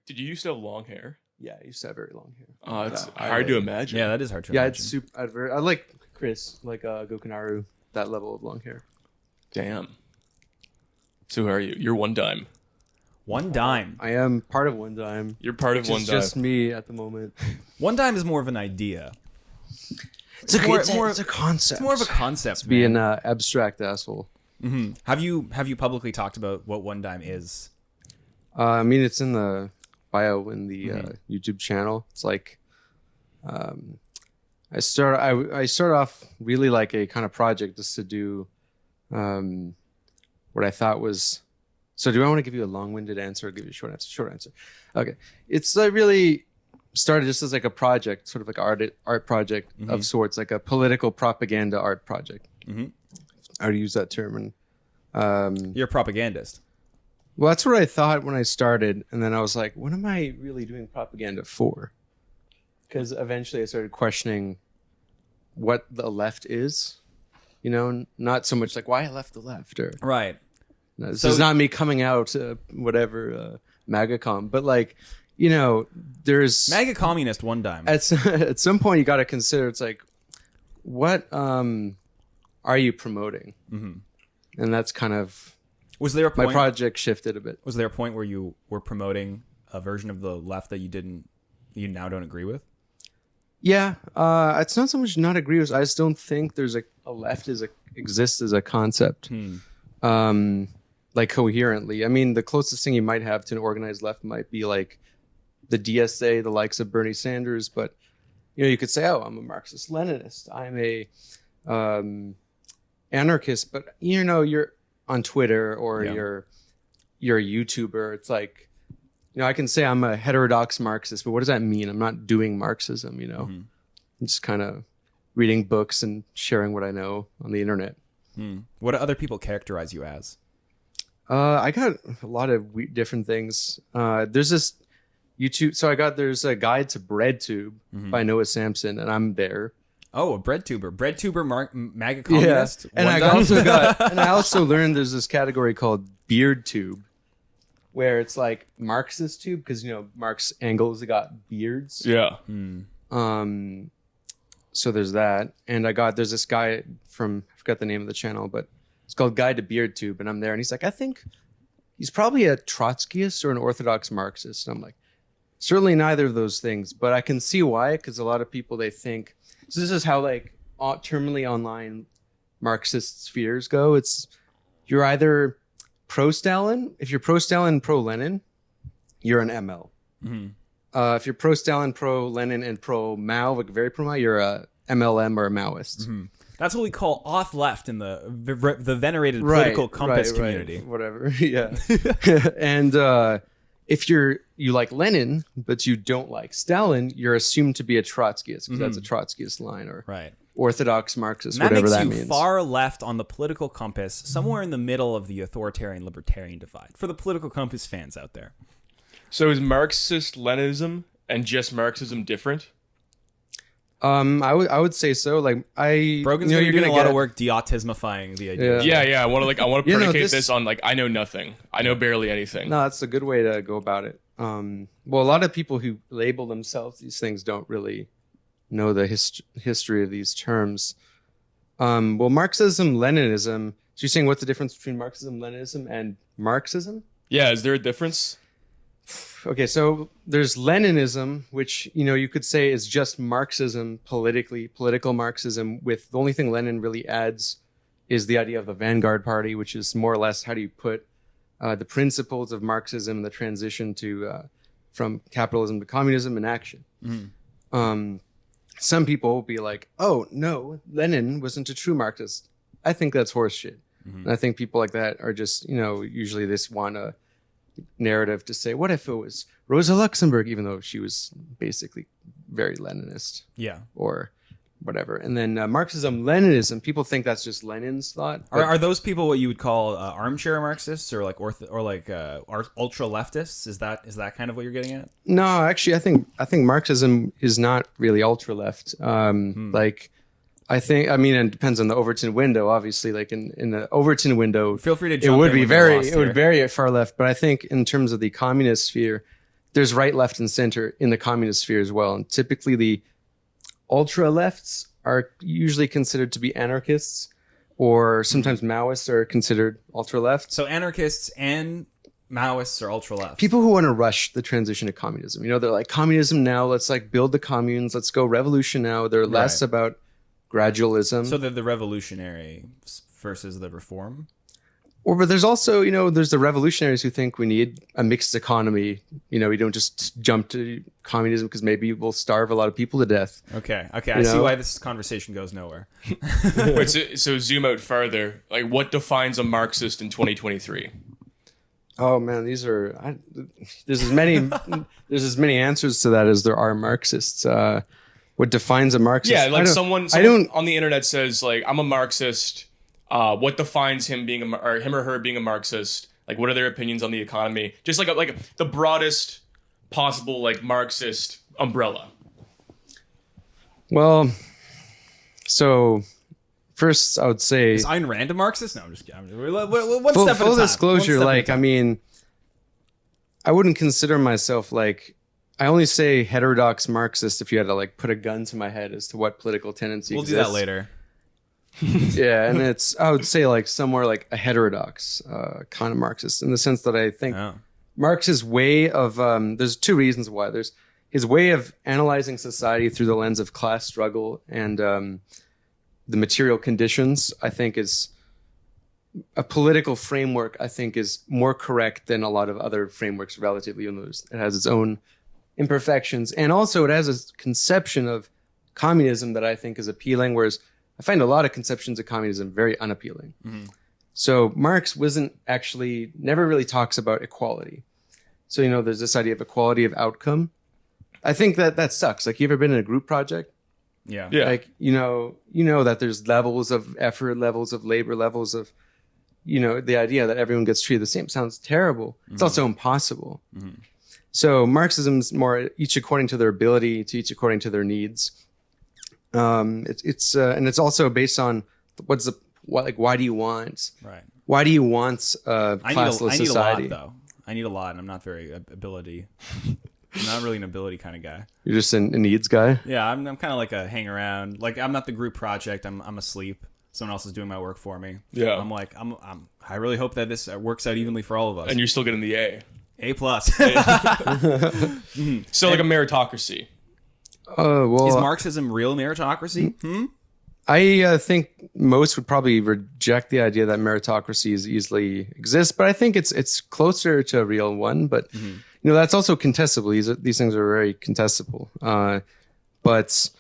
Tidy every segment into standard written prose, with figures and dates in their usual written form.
Did you used to have long hair? Yeah, I used to have very long hair. It's hard to imagine. Yeah, that is hard to Yeah, imagine. it's super. I like Chris, like Gokinaru, that level of long hair. Damn. So who are you? You're One Dime. One Dime. I am part of One Dime. You're part of One It's Dime. just me at the moment. One Dime is more of an idea. It's a concept. It's more of a concept. Be man. an abstract asshole. Mm-hmm. Have you publicly talked about what One Dime is? I mean, it's in the bio in the YouTube channel. It's like, I start off really like a kind of project just to do, what I thought was. So, do I want to give you a long-winded answer or give you a short answer? Short answer. Okay, it's really started just as like a project, sort of like art project of sorts, like a political propaganda art project. Mm-hmm. I already use that term, and You're a propagandist. well, that's what I thought when I started, and then I was like, what am I really doing propaganda for? Because eventually I started questioning what the left is, you know, not so much like why I left the left or Right. no, this So- is not me coming out whatever MAGACom, but like, you know, there's MAGA communist One Dime. at some point you got to consider it's like what are you promoting? Mm-hmm. And that's kind of Was there a my point? project shifted a bit. Was there a point where you were promoting a version of the left that you now don't agree with? Yeah, it's not so much not agree with. I just don't think there's a left exists as a concept, like coherently. I mean, the closest thing you might have to an organized left might be like the DSA, the likes of Bernie Sanders. But you know, you could say, "Oh, I'm a Marxist-Leninist. I'm a anarchist." But you know, you're on Twitter or you're a YouTuber. It's like. You know, I can say I'm a heterodox Marxist, but what does that mean? I'm not doing Marxism, you know. I'm just kind of reading books and sharing what I know on the internet. What do other people characterize you as? I got a lot of different things. There's this YouTube. So there's a guide to BreadTube by Noah Sampson, and I'm there. Oh, a breadtuber. Breadtuber MAGA communist? And One Dime? I also learned there's this category called BeardTube, where it's like Marxist tube because you know Marx Engels got beards. Yeah. So there's that, and there's this guy from I forgot the name of the channel, but it's called Guide to BeardTube, and I'm there, and he's like, I think he's probably a Trotskyist or an Orthodox Marxist, and I'm like, certainly neither of those things, but I can see why, because a lot of people they think so. This is how like terminally online Marxist spheres go. It's you're either pro-Stalin. If you're pro-Stalin, pro-Lenin, you're an ML. If you're pro-Stalin, pro-Lenin, and pro-Mao, like very pro-Mao, you're a MLM or a Maoist. That's what we call off-left in the venerated political compass community. Whatever, yeah. And if you like Lenin, but you don't like Stalin, you're assumed to be a Trotskyist, because that's a Trotskyist line, or Right. Orthodox Marxist, And that whatever makes that you means. far left on the political compass, somewhere in the middle of the authoritarian-libertarian divide. For the political compass fans out there. So is Marxist-Leninism and just Marxism different? I would say so. Like Brogan's you're doing a lot get of work de-autismifying the idea. Yeah. I want to You know, predicate this on like I know nothing. I know barely anything. No, that's a good way to go about it. Well, a lot of people who label themselves these things don't really know the history of these terms. Well, Marxism, Leninism. So you're saying what's the difference between Marxism, Leninism, and Marxism? Yeah, is there a difference? Okay, so there's Leninism, which you know you could say is just Marxism, political Marxism. With the only thing Lenin really adds is the idea of the vanguard party, which is more or less how do you put the principles of Marxism, the transition to from capitalism to communism in action. Some people will be like, "Oh no, Lenin wasn't a true Marxist." I think that's horseshit. And I think people like that are just, you know, usually this want a narrative to say, what if it was Rosa Luxemburg, even though she was basically very Leninist Yeah. or whatever. And then Marxism, Leninism, people think that's just Lenin's thought. Are those people what you would call armchair Marxists or like ultra leftists? Is that kind of what you're getting at? No, actually, I think Marxism is not really ultra left. Like, I mean, it depends on the Overton window. Obviously, like in the Overton window, Feel free to it jump would in be when you're lost it would here. vary at far left. But I think in terms of the communist sphere, there's right, left, and center in the communist sphere as well. And typically the ultra lefts are usually considered to be anarchists, or sometimes Maoists are considered ultra left. So anarchists and Maoists are ultra left. People who want to rush the transition to communism, they're like, communism now, let's like build the communes, let's go revolution now. They're less about gradualism. So they're the revolutionary versus the reform. But there's also, there's the revolutionaries who think we need a mixed economy. We don't just jump to communism because maybe we'll starve a lot of people to death. Okay. I see why this conversation goes nowhere. Wait, so zoom out farther. Like, what defines a Marxist in 2023? Oh man, there's as many answers to that as there are Marxists. What defines a Marxist? Yeah, like someone on the internet says, like, I'm a Marxist. What defines him or her being a Marxist? Like, what are their opinions on the economy? Just like the broadest possible like Marxist umbrella. Well, so first I would say, is Ayn Rand a Marxist? No, I'm just kidding. One step at a time. Full disclosure, like, I mean, I wouldn't consider myself like, I only say heterodox Marxist if you had to like put a gun to my head as to what political tendency we'll exists. do that later. Yeah, and I would say like somewhere like a heterodox kind of Marxist, in the sense that I think Marx's way of there's two reasons why. There's his way of analyzing society through the lens of class struggle and the material conditions, I think, is a political framework, I think, is more correct than a lot of other frameworks relatively. It has its own imperfections, and also it has a conception of communism that I think is appealing, whereas I find a lot of conceptions of communism very unappealing. Mm-hmm. So Marx never really talks about equality. So, there's this idea of equality of outcome. I think that sucks. Like, you ever been in a group project? Yeah. Like, you know that there's levels of effort, levels of labor, levels of, the idea that everyone gets treated the same sounds terrible. Mm-hmm. It's also impossible. Mm-hmm. So Marxism's more each according to their ability, to each according to their needs. And it's also based on why do you want why do you want classless society? I need a lot, though. I need a lot, and I'm not very ability. I'm not really an ability kind of guy. You're just a needs guy. Yeah, I'm kind of like a hang around. Like, I'm not the group project. I'm asleep. Someone else is doing my work for me. Yeah, I really hope that this works out evenly for all of us. And you're still getting the A. A+. So like a meritocracy. Is Marxism real meritocracy? I think most would probably reject the idea that meritocracies easily exist, but I think it's closer to a real one. But that's also contestable. These things are very contestable. But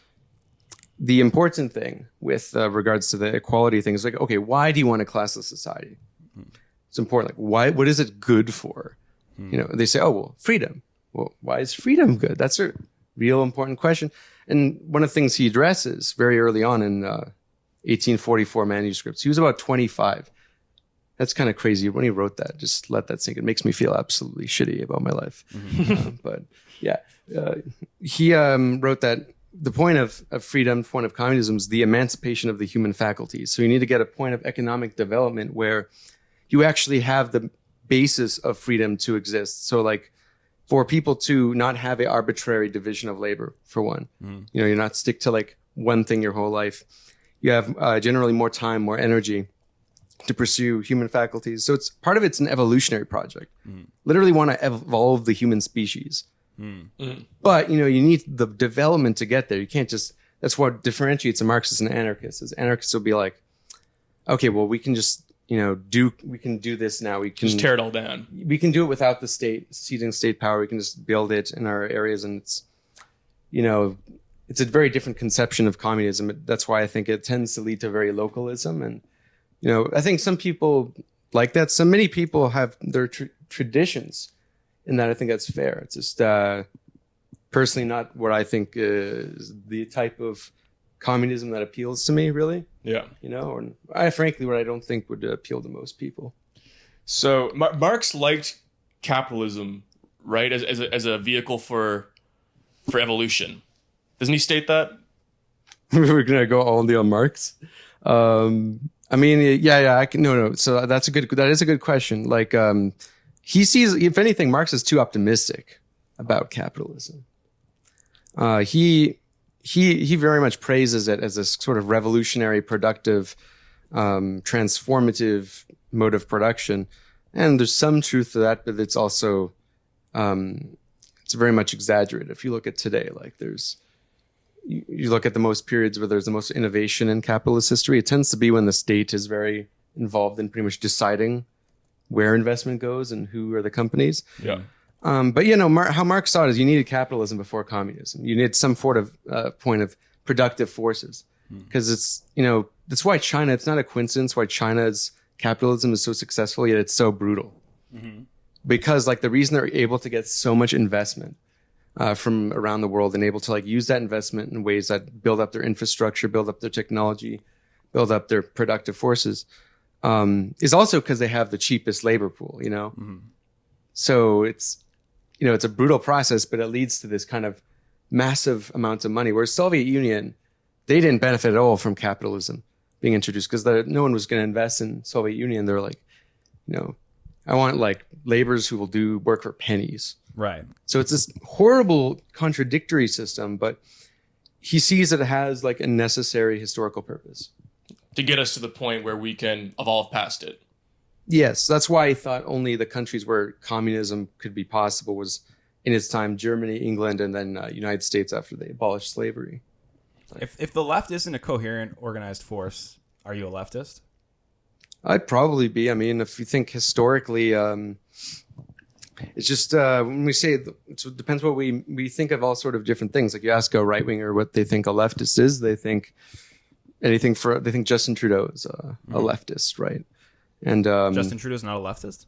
the important thing with regards to the equality thing is like, okay, why do you want a classless society? It's important. Like, why? What is it good for? They say, oh well, freedom. Well, why is freedom good? That's a real important question. And one of the things he addresses very early on in 1844 manuscripts, he was about 25. That's kind of crazy. When he wrote that, just let that sink. It makes me feel absolutely shitty about my life. But yeah, he wrote that the point of freedom, the point of communism is the emancipation of the human faculties. So you need to get a point of economic development where you actually have the basis of freedom to exist. So like, for people to not have an arbitrary division of labor, for one. You're not stick to like one thing your whole life. You have generally more time, more energy to pursue human faculties. So part of it's an evolutionary project. Literally want to evolve the human species. But, you need the development to get there. You can't just, that's what differentiates a Marxist and an anarchist, is anarchists will be like, okay, well, we can just, we can do this now. We can just tear it all down. We can do it without the state, ceding state power. We can just build it in our areas. And it's, it's a very different conception of communism. That's why I think it tends to lead to very localism. And, I think some people like that. So many people have their traditions in that. I think that's fair. It's just personally not what I think is the type of communism that appeals to me, really. Yeah. Or frankly, what I don't think would appeal to most people. So Marx liked capitalism, right, as a vehicle for evolution. Doesn't he state that? We're gonna go all in on Marx. I mean, yeah. I can no. So that is a good question. Like, he sees, if anything, Marx is too optimistic. about capitalism. He very much praises it as this sort of revolutionary, productive, transformative mode of production. And there's some truth to that, but it's also, it's very much exaggerated. If you look at today, like you look at the most periods where there's the most innovation in capitalist history, it tends to be when the state is very involved in pretty much deciding where investment goes and who are the companies. Yeah. But how Marx saw it is you needed capitalism before communism. You needed some sort of point of productive forces, because it's that's why China. It's not a coincidence why China's capitalism is so successful yet it's so brutal. Because like the reason they're able to get so much investment from around the world and able to like use that investment in ways that build up their infrastructure, build up their technology, build up their productive forces, is also because they have the cheapest labor pool. So it's it's a brutal process, but it leads to this kind of massive amounts of money. Whereas Soviet Union, they didn't benefit at all from capitalism being introduced, because no one was going to invest in Soviet Union. They're like, I want like laborers who will do work for pennies. Right. So it's this horrible contradictory system, but he sees that it has like a necessary historical purpose to get us to the point where we can evolve past it. Yes, that's why I thought only the countries where communism could be possible was in its time Germany, England, and then United States after they abolished slavery. If the left isn't a coherent, organized force, are you a leftist? I'd probably be. I mean, if you think historically, it's just when we say it depends what we think of all sort of different things. Like you ask a right winger what they think a leftist is, they think they think Justin Trudeau is a leftist, right? And Justin Trudeau's not a leftist?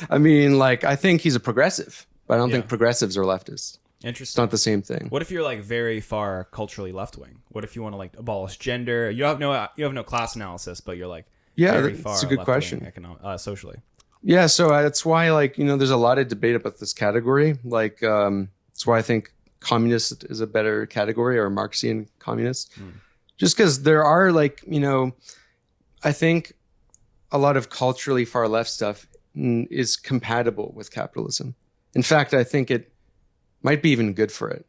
I mean, like, I think he's a progressive, but I don't think progressives are leftists. Interesting. It's not the same thing. What if you're like very far culturally left wing? What if you want to like abolish gender? You have no class analysis, but you're like very far that's a good question. Socially. Yeah, so that's why like there's a lot of debate about this category. Like that's why I think communist is a better category, or Marxian communist, just because there are like I think a lot of culturally far left stuff is compatible with capitalism. In fact, I think it might be even good for it.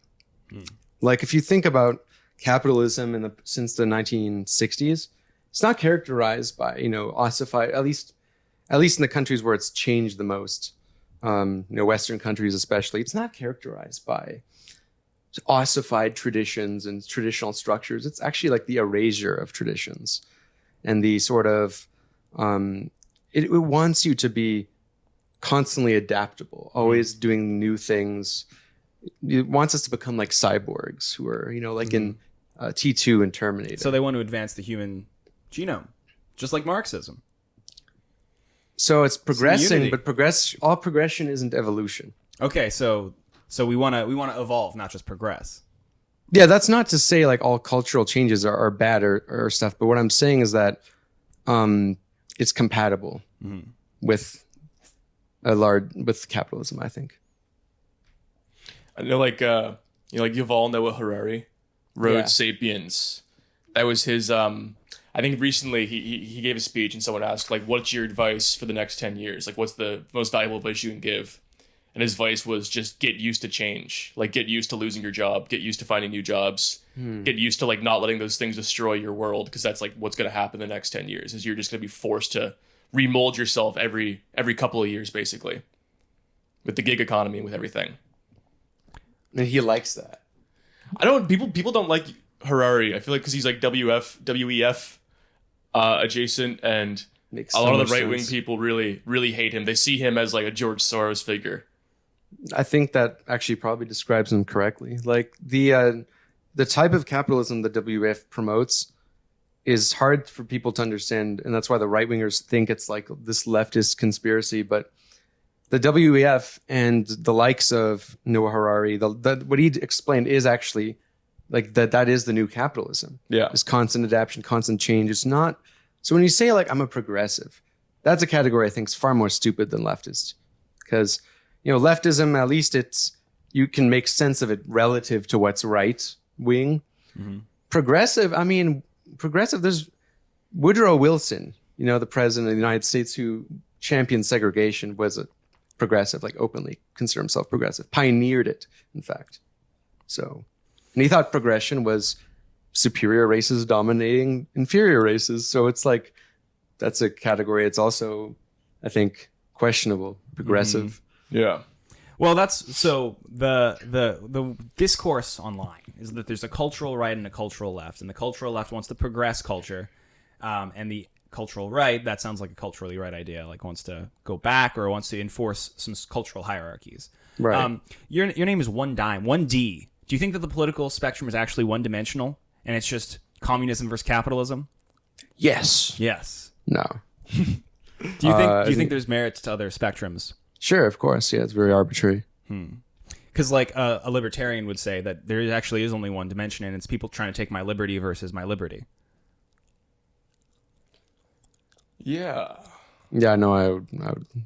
Like if you think about capitalism since the 1960s, it's not characterized by ossified, at least in the countries where it's changed the most, Western countries especially. It's not characterized by ossified traditions and traditional structures. It's actually like the erasure of traditions and the sort of it wants you to be constantly adaptable, always doing new things. It wants us to become like cyborgs who are, like in T2 and Terminator. So they want to advance the human genome, just like Marxism. So it's progressing, but all progression isn't evolution. Okay, so we want to evolve, not just progress. Yeah, that's not to say like all cultural changes are bad or stuff, but what I'm saying is that it's compatible with capitalism, I think. I know, like like Yuval Noah Harari wrote *Sapiens*. That was his. I think recently he gave a speech and someone asked like, "What's your advice for the next 10 years? Like, what's the most valuable advice you can give?" And his advice was just get used to change. Like, get used to losing your job. Get used to finding new jobs. Get used to like not letting those things destroy your world, because that's like what's going to happen the next 10 years. Is you're just going to be forced to remold yourself every couple of years, basically, with the gig economy and with everything. And he likes that. I don't. People don't like Harari. I feel like because he's like WEF adjacent, and Makes a so lot of much the right wing sense. people really hate him. They see him as like a George Soros figure. I think that actually probably describes him correctly. Like the type of capitalism that WEF promotes is hard for people to understand, and that's why the right wingers think it's like this leftist conspiracy. But the WEF and the likes of Noah Harari, what he explained is actually like that is the new capitalism. Yeah. This constant adaptation, constant change. It's not. So when you say like I'm a progressive, that's a category I think is far more stupid than leftist, because leftism, at least you can make sense of it relative to what's right wing. Progressive, there's Woodrow Wilson, the president of the United States who championed segregation, was a progressive, like openly consider himself progressive, pioneered it, in fact. So, and he thought progression was superior races dominating inferior races. So it's like, that's a category. It's also, I think, questionable, progressive. Yeah. Well, that's so the discourse online is that there's a cultural right and a cultural left, and the cultural left wants to progress culture, and the cultural right, that sounds like a culturally right idea, like wants to go back or wants to enforce some cultural hierarchies. Right. Your name is 1D. Do you think that the political spectrum is actually one-dimensional and it's just communism versus capitalism? Yes. Yes. No. Do you think there's merits to other spectrums? Sure, of course. Yeah, it's very arbitrary. Because like a libertarian would say that there actually is only one dimension, and it's people trying to take my liberty versus my liberty. Yeah. Yeah, no, I would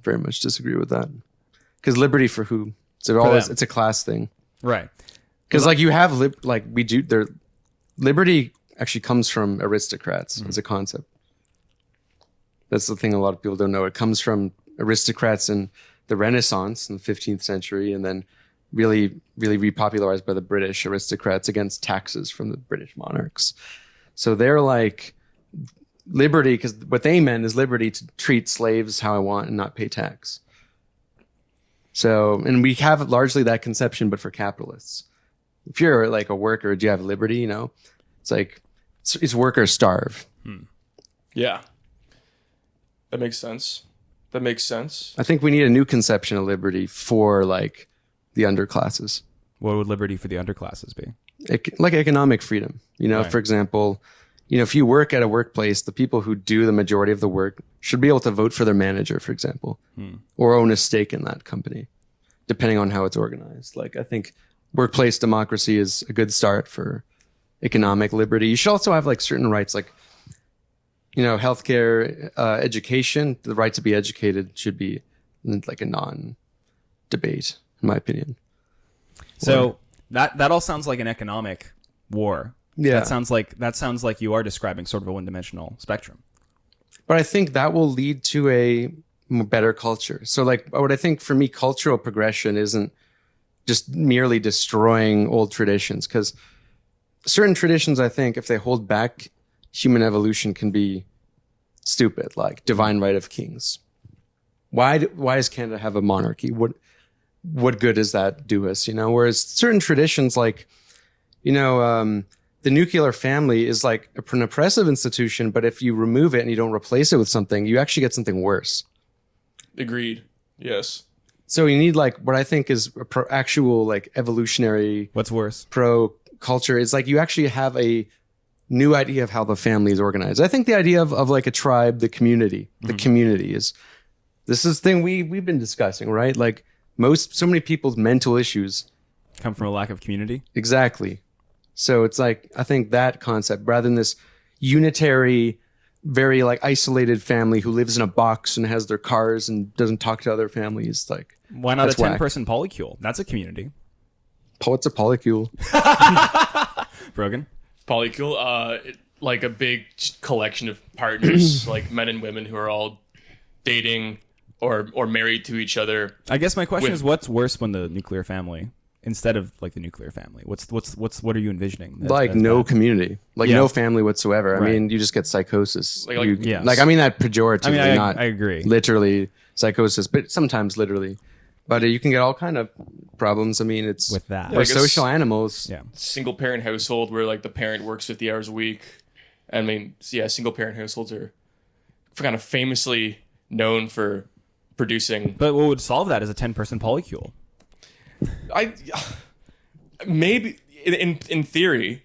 very much disagree with that. Because liberty for who? It's a class thing. Right. Because like you have liberty actually comes from aristocrats as a concept. That's the thing a lot of people don't know. It comes from aristocrats in the Renaissance in the 15th century, and then really, really repopularized by the British aristocrats against taxes from the British monarchs. So they're like liberty, because what they meant is liberty to treat slaves how I want and not pay tax. So, and we have largely that conception, but for capitalists. If you're like a worker, do you have liberty? You know, it's like it's work or starve. Yeah. That makes sense. I think we need a new conception of liberty for like the underclasses. What would liberty for the underclasses be? Like economic freedom. You know, Right. for example, you know, if you work at a workplace, the people who do the majority of the work should be able to vote for their manager, for example, or own a stake in that company, depending on how it's organized. Like, I think workplace democracy is a good start for economic liberty. You should also have like certain rights, like, you know, healthcare, education. The right to be educated should be like a non-debate, in my opinion. So that all sounds like an economic war. Yeah. That sounds like you are describing sort of a one-dimensional spectrum. But I think that will lead to a better culture. So like what I think for me, cultural progression isn't just merely destroying old traditions, because certain traditions, I think if they hold back human evolution, can be stupid, like divine right of kings. Why does Canada have a monarchy? What good does that do us? You know, whereas certain traditions, like, you know, the nuclear family is like an oppressive institution, but if you remove it and you don't replace it with something, you actually get something worse. Agreed. Yes. So you need like what I think is actual like evolutionary. What's worse? Pro culture is like you actually have a new idea of how the family is organized. I think the idea of like a tribe, the community is, this is the thing we've been discussing, right? Like so many people's mental issues Come from a lack of community? Exactly. So it's like, I think that concept, rather than this unitary, very like isolated family who lives in a box and has their cars and doesn't talk to other families, like, why not a that's whack. 10-person polycule? That's a community. What's a polycule? Brogan? Polycule, like a big collection of partners, like men and women who are all dating or married to each other. I guess my question is, what's worse when the nuclear family instead of like the nuclear family? What are you envisioning? Like no community, like Yeah. no family whatsoever. Right. I mean, you just get psychosis. Like, yes. Like I mean that pejoratively, I mean, not I agree. literally psychosis, but sometimes literally. But you can get all kind of problems. I mean, it's With that. we're Like a social animals. Yeah. single parent household where like the parent works 50 hours a week. I mean, yeah, single parent households are kind of famously known for producing. But what would solve that is a 10-person polycule. I maybe in theory,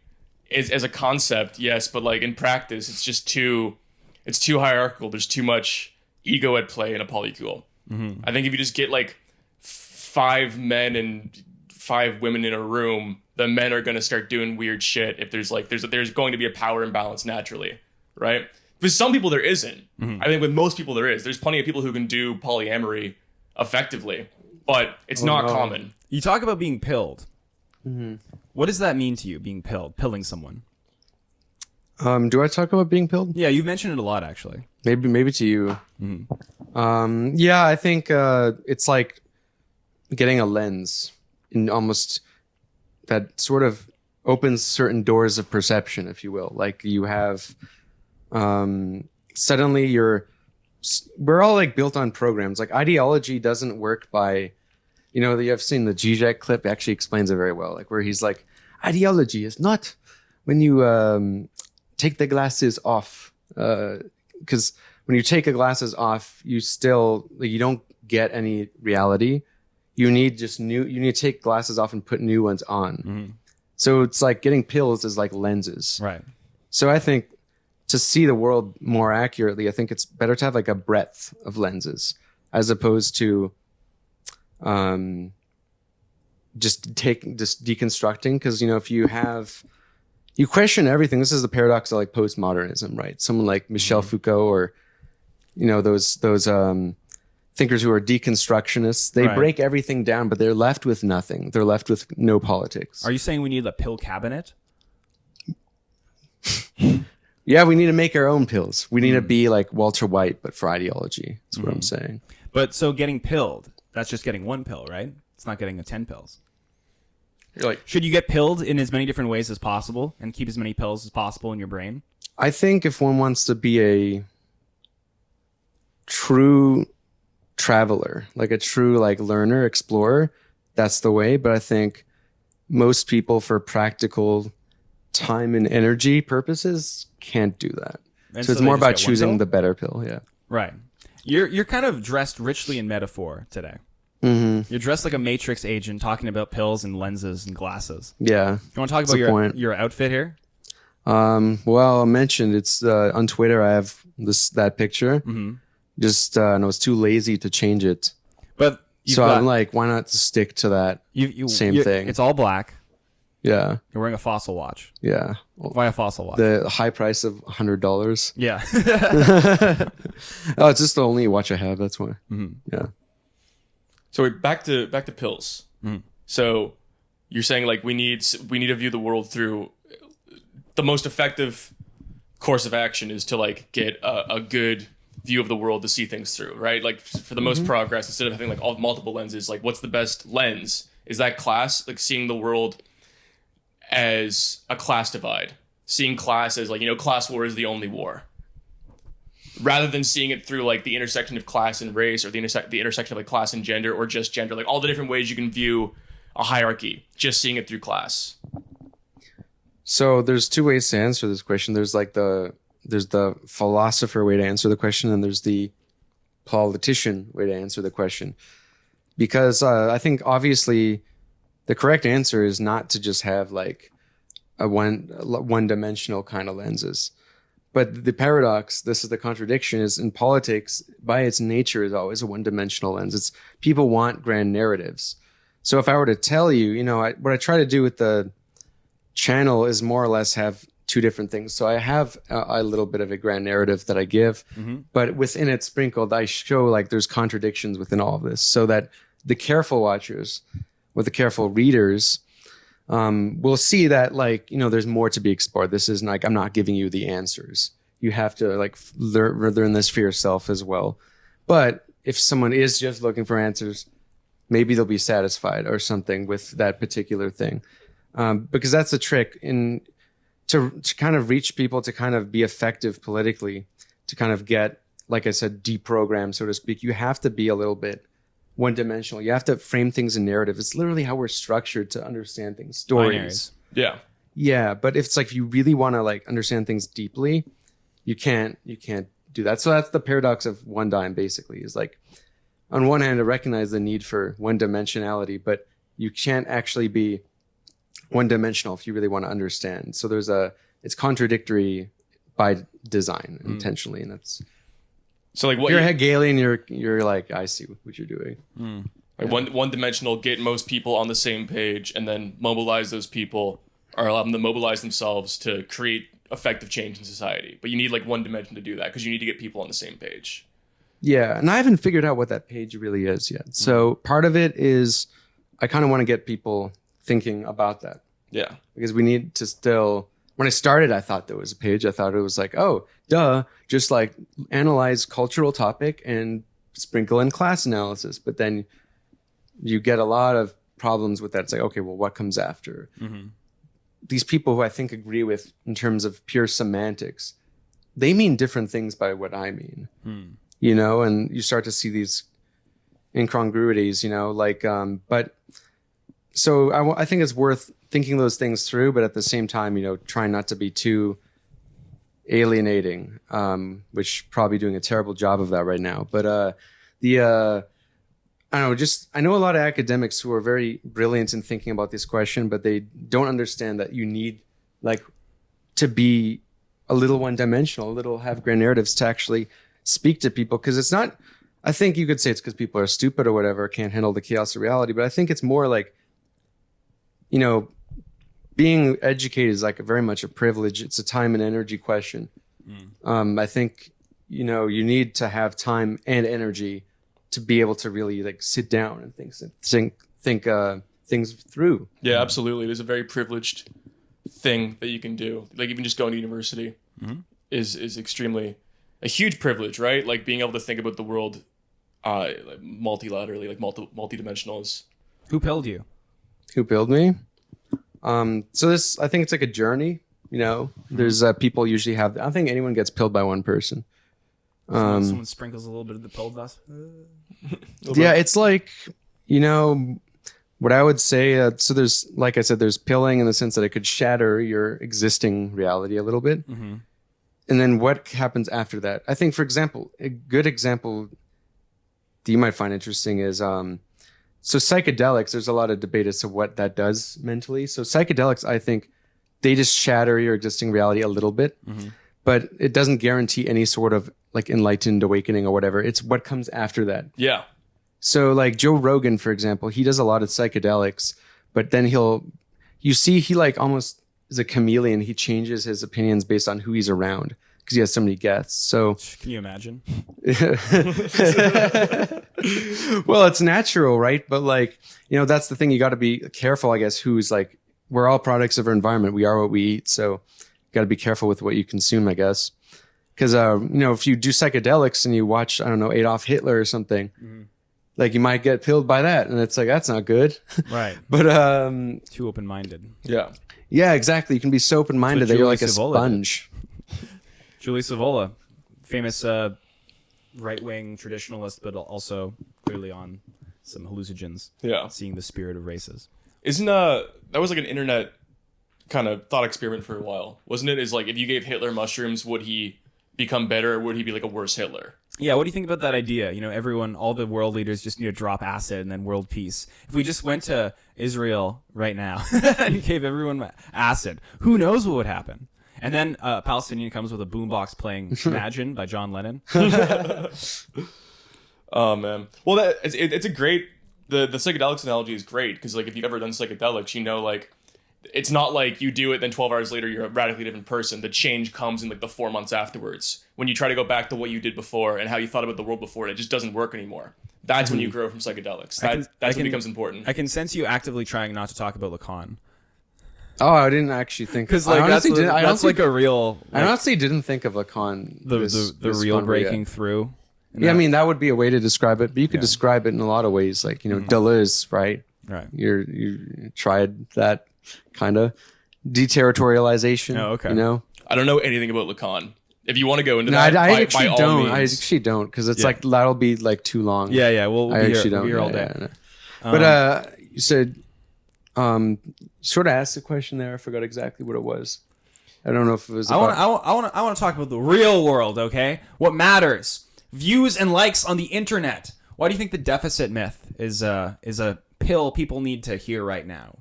as a concept, yes, but like in practice, it's just too hierarchical. There's too much ego at play in a polycule. Mm-hmm. I think if you just get like 5 men and 5 women in a room, the men are going to start doing weird shit. If there's going to be a power imbalance naturally, right? For some people there isn't. Mm-hmm. I think with most people there is. There's plenty of people who can do polyamory effectively, but it's not common. You talk about being pilled. Mm-hmm. What does that mean to you, being pilled, pilling someone? Do I talk about being pilled? Yeah, you've mentioned it a lot, actually. Maybe to you. Yeah, I think it's like getting a lens in almost that sort of opens certain doors of perception, if you will. Like you have suddenly we're all like built on programs. Like ideology doesn't work by, I've seen the Zizek clip actually explains it very well. Like where he's like, ideology is not when you take the glasses off, because when you take the glasses off, you still you don't get any reality. You need to take glasses off and put new ones on. Mm-hmm. So it's like getting pills is like lenses. Right. So I think to see the world more accurately, I think it's better to have like a breadth of lenses as opposed to just deconstructing. Because, if you question everything. This is the paradox of like postmodernism, right? Someone like Michel Foucault or, those thinkers who are deconstructionists, they break everything down, but they're left with nothing. They're left with no politics. Are you saying we need a pill cabinet? Yeah, we need to make our own pills. We need to be like Walter White, but for ideology. That's what I'm saying. But so getting pilled, that's just getting one pill, right? It's not getting 10 pills. You're like, should you get pilled in as many different ways as possible and keep as many pills as possible in your brain? I think if one wants to be a true traveler, like a true like learner, explorer, that's the way. But I think most people, for practical time and energy purposes, can't do that. And So it's they more just about get one choosing pill? the better pill. Yeah. Right. You're kind of dressed richly in metaphor today. Mm-hmm. You're dressed like a Matrix agent talking about pills and lenses and glasses. Yeah. You want to talk That's about the point. your outfit here? Well, I mentioned it's on Twitter. I have that picture. Mm-hmm. Just and I was too lazy to change it. But I'm like, why not stick to that? Same thing. It's all black. Yeah. You're wearing a Fossil watch. Yeah. Why a Fossil watch? The high price of $100. Yeah. Oh, it's just the only watch I have. That's why. Mm-hmm. Yeah. so we're back to pills. So you're saying like we need to view the world through the most effective course of action is to like get a good view of the world to see things through, right? Like for the most progress, instead of having like all multiple lenses, like what's the best lens? Is that class, like seeing the world as a class divide, seeing class as like, class war is the only war, rather than seeing it through like the intersection of class and race, or the intersection of like class and gender, or just gender, like all the different ways you can view a hierarchy, just seeing it through class. So there's two ways to answer this question. There's like there's the philosopher way to answer the question, and there's the politician way to answer the question. Because I think obviously the correct answer is not to just have like a one-dimensional kind of lenses. But the paradox, this is the contradiction, is in politics, by its nature, is always a one-dimensional lens. It's people want grand narratives. So if I were to tell you, what I try to do with the channel is more or less have two different things. So I have a little bit of a grand narrative that I give, but within it sprinkled, I show like there's contradictions within all of this, so that the careful watchers or the careful readers will see that like, there's more to be explored. This isn't like, I'm not giving you the answers. You have to like learn this for yourself as well. But if someone is just looking for answers, maybe they'll be satisfied or something with that particular thing. Because that's the trick to kind of reach people, to kind of be effective politically, to kind of get, like I said, deprogrammed, so to speak. You have to be a little bit one-dimensional. You have to frame things in narrative. It's literally how we're structured to understand things. Stories. Yeah. Yeah, but if it's like, if you really want to like understand things deeply, you can't do that. So that's the paradox of one dime, basically, is like, on one hand, I recognize the need for one-dimensionality, but you can't actually be one-dimensional if you really want to understand. So it's contradictory by design, intentionally, and that's. So like what you're Hegelian, you're like, I see what you're doing. Like one dimensional, get most people on the same page, and then mobilize those people, or allow them to mobilize themselves to create effective change in society. But you need like one dimension to do that, because you need to get people on the same page. Yeah, and I haven't figured out what that page really is yet. So part of it is I kind of want to get people thinking about that. Yeah. Because we need to still when I started, I thought there was a page. I thought it was like, oh, duh, just like analyze cultural topic and sprinkle in class analysis. But then you get a lot of problems with that. It's like, okay, well, what comes after? Mm-hmm. These people who I think agree with in terms of pure semantics, they mean different things by what I mean, you know, and you start to see these incongruities, you know, like, but so I think it's worth thinking those things through, but at the same time, you know, trying not to be too alienating, which probably doing a terrible job of that right now. But I don't know, I know a lot of academics who are very brilliant in thinking about this question, but they don't understand that you need like to be a little one-dimensional, a little have grand narratives to actually speak to people. Because it's not, I think you could say it's because people are stupid or whatever, can't handle the chaos of reality. But I think it's more like, you know, being educated is like very much a privilege. It's a time and energy question. I think, you know, you need to have time and energy to be able to really like sit down and think things through. Yeah, absolutely. There's a very privileged thing that you can do. Like even just going to university is extremely a huge privilege, right? Like being able to think about the world like multilaterally, like multidimensional is. Who pilled you? Who built me? So this, I think it's like a journey, you know, there's people usually have, I don't think anyone gets pilled by one person. Someone sprinkles a little bit of the pill dust. Yeah, it's like, you know, what I would say, so there's, like I said, there's pilling in the sense that it could shatter your existing reality a little bit. And then what happens after that? I think, for example, a good example that you might find interesting is, so psychedelics, there's a lot of debate as to what that does mentally. So psychedelics, I think they just shatter your existing reality a little bit, but it doesn't guarantee any sort of like enlightened awakening or whatever. It's what comes after that. Yeah. So like Joe Rogan, for example, he does a lot of psychedelics, but then you see he like almost is a chameleon. He changes his opinions based on who he's around because he has so many guests. So can you imagine? Well, it's natural, right? But like, you know, that's the thing. You got to be careful, I guess, who's like, we're all products of our environment. We are what we eat. So you got to be careful with what you consume, I guess. Because, you know, if you do psychedelics and you watch, I don't know, Adolf Hitler or something, like you might get pilled by that. And it's like, that's not good. Right. But too open-minded. Yeah. Yeah, exactly. You can be so open-minded that you're like a Savola sponge. Julie Savola, famous right-wing traditionalist, but also clearly on some hallucinogens. Yeah. Seeing the spirit of races. Isn't that was like an internet kind of thought experiment for a while, wasn't it? Is like if you gave Hitler mushrooms, would he become better or would he be like a worse Hitler? Yeah, what do you think about that idea? You know, all the world leaders just need to drop acid and then world peace. If we just went to Israel right now and gave everyone acid, who knows what would happen? And then a Palestinian comes with a boombox playing Imagine by John Lennon. Oh, man. Well, it's a great... The psychedelics analogy is great because, like, if you've ever done psychedelics, you know, like, it's not like you do it, then 12 hours later, you're a radically different person. The change comes in, like, the 4 months afterwards. When you try to go back to what you did before and how you thought about the world before, it just doesn't work anymore. That's when you grow from psychedelics. That's when it becomes important. I can sense you actively trying not to talk about Lacan. Oh, I didn't actually think. Because like that's like a real. Like, I honestly didn't think of Lacan. The real breaking through. Yeah, I mean that would be a way to describe it, but you could describe it in a lot of ways. Like, you know, Deleuze, right? Right. You tried that kind of deterritorialization. Oh, okay. You know, I don't know anything about Lacan. If you want to go into that, I actually by all don't. means. I actually don't because it's like that'll be like too long. Yeah. We'll I be actually here, don't. we'll be here all day. Yeah. But you said. Sort of asked a question there. I forgot exactly what it was. I don't know if it was. I want to talk about the real world. Okay, what matters? Views and likes on the internet. Why do you think the deficit myth is a pill people need to hear right now?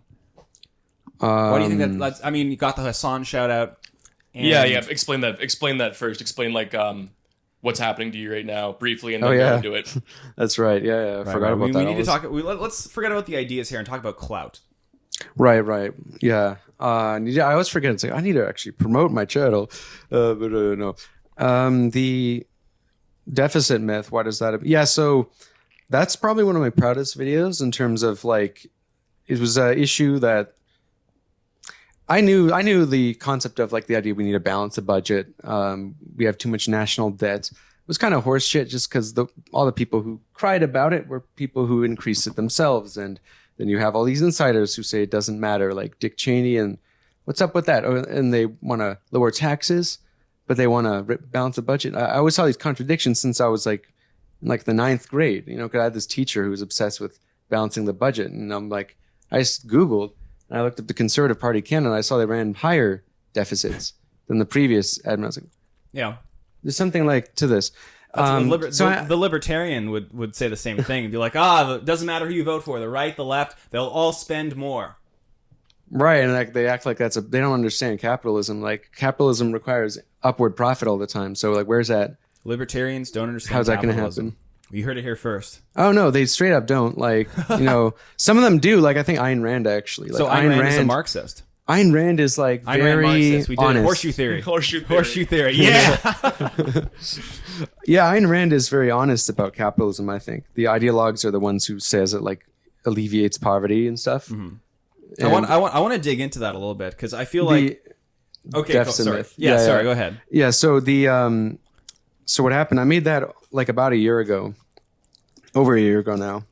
Why do you think that? I mean, you got the Hassan shout out. Yeah. Explain that first. Explain like what's happening to you right now briefly, and then go into it. That's right. Yeah. I forgot about that. We need to talk. Let's forget about the ideas here and talk about clout. Right. Yeah. I always forget. It's like I need to actually promote my channel, but no. The deficit myth. Why does that? Yeah. So that's probably one of my proudest videos in terms of like it was an issue that I knew the concept of like the idea we need to balance the budget. We have too much national debt. It was kind of horse shit just because all the people who cried about it were people who increased it themselves. And then you have all these insiders who say it doesn't matter, like Dick Cheney. And what's up with that? And they want to lower taxes, but they want to balance the budget. I always saw these contradictions since I was like in like the 9th grade, you know, because I had this teacher who was obsessed with balancing the budget. And I'm like, I just Googled and I looked at the Conservative Party Canada and I saw they ran higher deficits than the previous admin. I was like, Yeah. there's something like to this. The libertarian would say the same thing and be like, it doesn't matter who you vote for, the right, the left, they'll all spend more. Right, and like they act like they don't understand capitalism. Like capitalism requires upward profit all the time. So like, where's that? Libertarians don't understand How's that going to capitalism. happen? You heard it here first. Oh no, they straight up don't. Like, you know, some of them do. Like I think Ayn Rand actually. Like, So Ayn Rand is a Marxist. Ayn Rand is like Ayn Rand very Marxist. We did honest. horseshoe theory. Horseshoe theory. Yeah. Yeah, Ayn Rand is very honest about capitalism. I think the ideologues are the ones who says it like alleviates poverty and stuff. Mm-hmm. I want to dig into that a little bit because I feel like okay. deficit Sorry. myth. Yeah, sorry. Go ahead. Yeah. So so what happened? I made that like about a year ago, over a year ago now,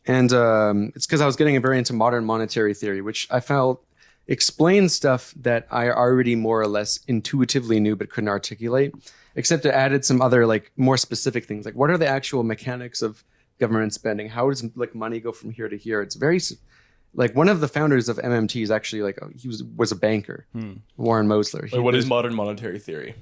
and it's because I was getting very into modern monetary theory, which I felt explained stuff that I already more or less intuitively knew but couldn't articulate, except it added some other like more specific things, like what are the actual mechanics of government spending? How does like money go from here to here? It's very like one of the founders of MMT is actually like he was a banker, Warren Mosler. What is modern monetary theory?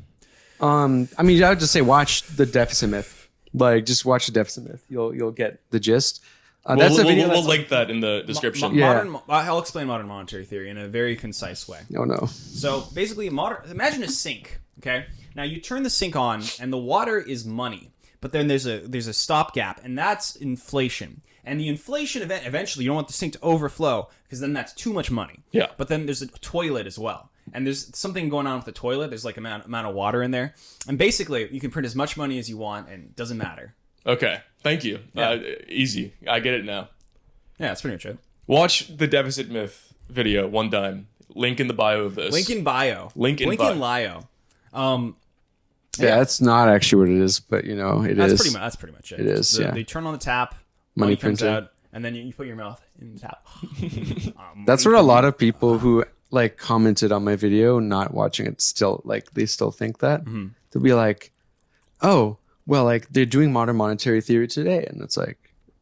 I mean, I would just say watch the deficit myth. Like just watch the deficit myth. You'll get the gist. That's a video. We'll link that in the description. I'll explain modern monetary theory in a very concise way. Oh no. So basically, imagine a sink. Okay, now you turn the sink on, and the water is money, but then there's a stopgap, and that's inflation. And the inflation event, eventually, you don't want the sink to overflow because then that's too much money. Yeah. But then there's a toilet as well. And there's something going on with the toilet. There's like amount of water in there. And basically, you can print as much money as you want and it doesn't matter. Okay. Thank you. Yeah. Easy. I get it now. Yeah, that's pretty much it. Watch the deficit myth video one time. Link in the bio of this. Link in bio. Link in bio. Yeah, that's not actually what it is, but you know, That's pretty much it. It is, yeah. They turn on the tap, Money money comes printer. out, and then you put your mouth in the tap. That's what a lot of people who like commented on my video, not watching it, still like they still think that. They'll be like, "Oh, well, like they're doing modern monetary theory today," and it's like,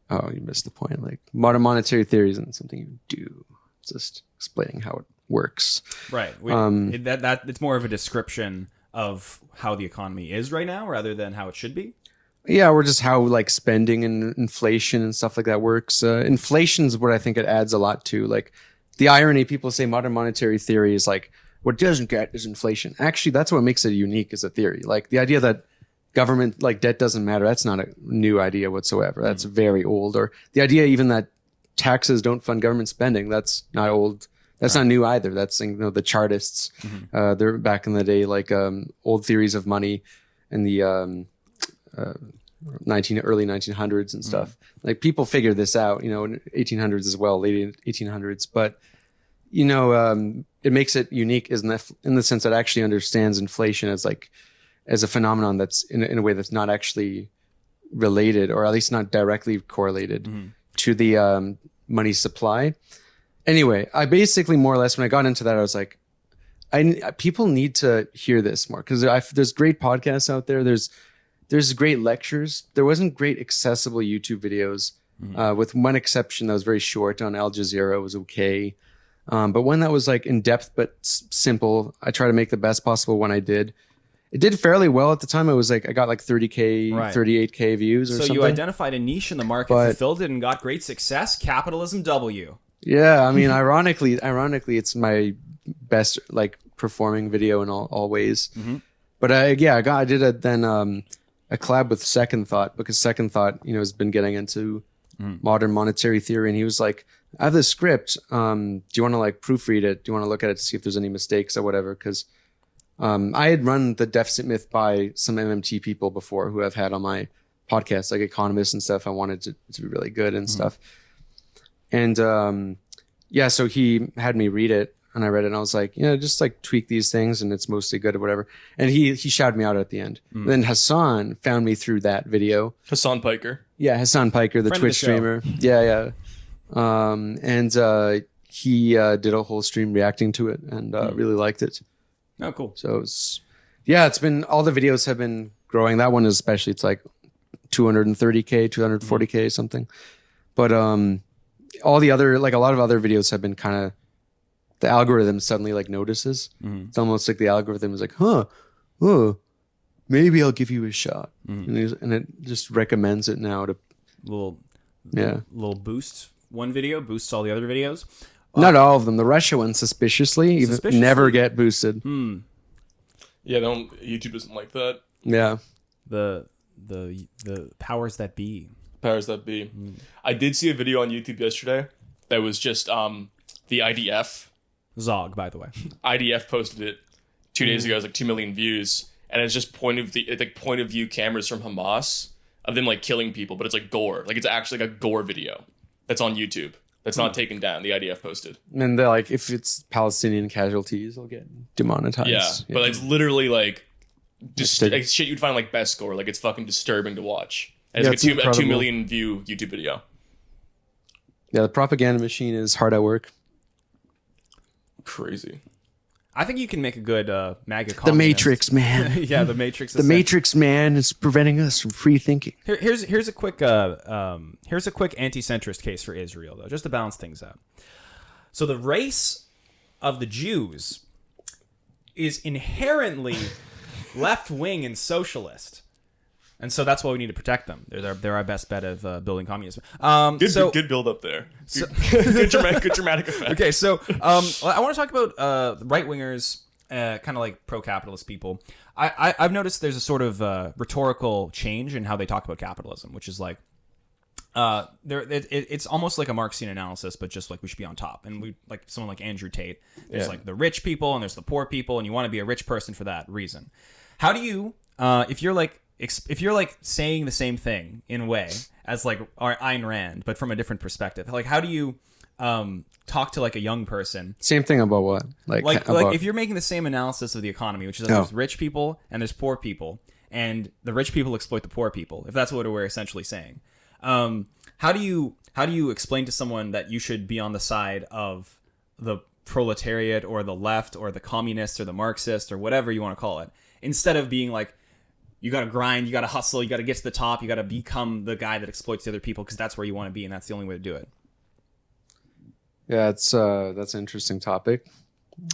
"Oh, you missed the point. Like modern monetary theory isn't something you do; it's just explaining how it works." Right. It's more of a description of how the economy is right now rather than how it should be. Yeah, or just how like spending and inflation and stuff like that works. Inflation is what I think it adds a lot to. Like the irony, people say modern monetary theory is like what it doesn't get is inflation. Actually, that's what makes it unique as a theory. Like the idea that government like debt doesn't matter. That's not a new idea whatsoever. That's very old. Or the idea even that taxes don't fund government spending. That's not old. That's not new either. That's the Chartists. They're back in the day, like old theories of money in the early 1900s and stuff. Like people figured this out, in 1800s as well, late 1800s. But it makes it unique in the sense that it actually understands inflation as a phenomenon that's in a way that's not actually related, or at least not directly correlated to the money supply. Anyway, I basically more or less, when I got into that, I was like, people need to hear this more because there's great podcasts out there. There's great lectures. There wasn't great accessible YouTube videos, with one exception that was very short on Al Jazeera. It was okay. But one that was like in depth but simple, I try to make the best possible one I did. It did fairly well at the time. It was like I got like 30K, 38K views or something. So you identified a niche in the market, fulfilled it, and got great success. Capitalism W. Yeah, I mean, ironically, it's my best like performing video in all ways. But I did a collab with Second Thought, because Second Thought, has been getting into modern monetary theory, and he was like, "I have this script. Do you want to like proofread it? Do you want to look at it to see if there's any mistakes or whatever?" Because I had run the deficit myth by some MMT people before who I've had on my podcast, like economists and stuff. I wanted to be really good and stuff. And so he had me read it and I read it, and I was like, just like tweak these things, and it's mostly good or whatever. And he shouted me out at the end. Then Hassan found me through that video. Hassan Piker. Yeah, Hassan Piker, the Friend of Twitch the show. streamer. Yeah. And he did a whole stream reacting to it, and really liked it. Oh, cool. So it's been, all the videos have been growing. That one especially, it's like 230K, 240K something. But all the other, like a lot of other videos have been kind of, the algorithm suddenly like notices. It's almost like the algorithm is like, maybe I'll give you a shot. And it just recommends it now to, Little boost. One video boosts all the other videos. not all of them. The Russia one, suspiciously, never get boosted. Yeah, YouTube doesn't like that. Yeah. The powers that be. Powers that be. I did see a video on YouTube yesterday that was just the IDF. Zog, by the way. IDF posted it 2 days ago. It was like 2 million views, and it's just point of view cameras from Hamas of them like killing people, but it's like gore. Like it's actually like a gore video that's on YouTube. That's not taken down. The IDF posted. And they're like, if it's Palestinian casualties, they'll get demonetized. Yeah, but it's literally like like shit you'd find like best gore. Like it's fucking disturbing to watch. And it's like a 2 million view YouTube video. Yeah, the propaganda machine is hard at work. Crazy. I think you can make a good MAGA communist. The Matrix, man. Yeah, the Matrix. The Matrix, man, is preventing us from free thinking. Here's a quick anti-centrist case for Israel, though, just to balance things out. So the race of the Jews is inherently left-wing and socialist, and so that's why we need to protect them. They're our best bet of building communism. Good build up there. Good dramatic effect. Okay, so I want to talk about right-wingers, kind of like pro-capitalist people. I've noticed there's a sort of rhetorical change in how they talk about capitalism, which is like, it's almost like a Marxian analysis, but just like we should be on top. And we like someone like Andrew Tate. There's like the rich people and there's the poor people, and you want to be a rich person for that reason. How do you, if you're like saying the same thing in a way as like our Ayn Rand, but from a different perspective, like how do you talk to like a young person? Same thing about what? Like if you're making the same analysis of the economy, which is that there's rich people and there's poor people, and the rich people exploit the poor people, if that's what we're essentially saying. How do you explain to someone that you should be on the side of the proletariat or the left or the communists or the Marxists or whatever you want to call it, instead of being like, you got to grind, you got to hustle, you got to get to the top, you got to become the guy that exploits the other people because that's where you want to be and that's the only way to do it. Yeah, that's an interesting topic.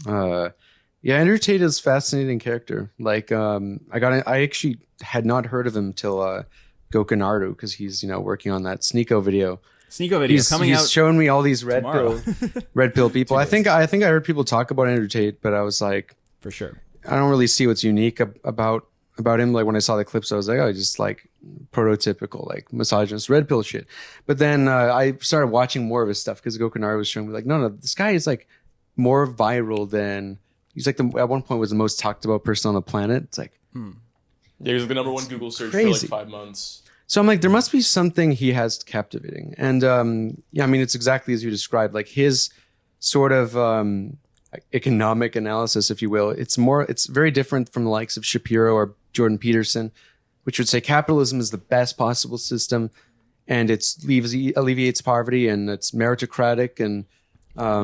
Andrew Tate is a fascinating character. Like, I actually had not heard of him till Gokanardu, because he's working on that Sneeko video. He's coming out. He's shown me all these red pill people. I think I heard people talk about Andrew Tate, but I was like, for sure, I don't really see what's unique about him. Like when I saw the clips, I was like, oh, just like prototypical like misogynist red pill shit. But then I started watching more of his stuff because Gokanardu was showing me like, no, this guy is like more viral than he's like at one point was the most talked about person on the planet. It's like, yeah, he was the number one Google search for like 5 months. So I'm like, there must be something he has captivating. And I mean, it's exactly as you described, like his sort of economic analysis, if you will. It's very different from the likes of Shapiro or Jordan Peterson, which would say capitalism is the best possible system and it alleviates poverty and it's meritocratic and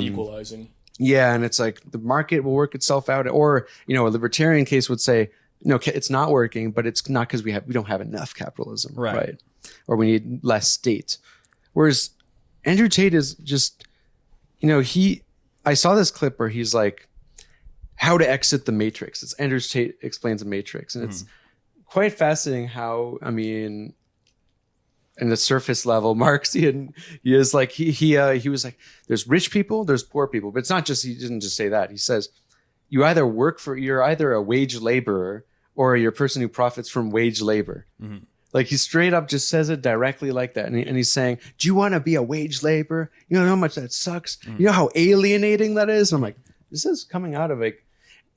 equalizing. Yeah, and it's like the market will work itself out. Or, a libertarian case would say, no, it's not working, but it's not because we don't have enough capitalism, right? Or we need less state. Whereas Andrew Tate is just, I saw this clip where he's like, how to exit the matrix. It's Andrew Tate explains the matrix. And it's quite fascinating how, I mean, in the surface level, Marxian, he is like, he was like, there's rich people, there's poor people. But it's not just, he didn't just say that. He says, you're either a wage laborer or you're a person who profits from wage labor. Mm-hmm. Like he straight up just says it directly like that. And he's saying, do you want to be a wage laborer? You know how much that sucks? You know how alienating that is? And I'm like, this is coming out of like,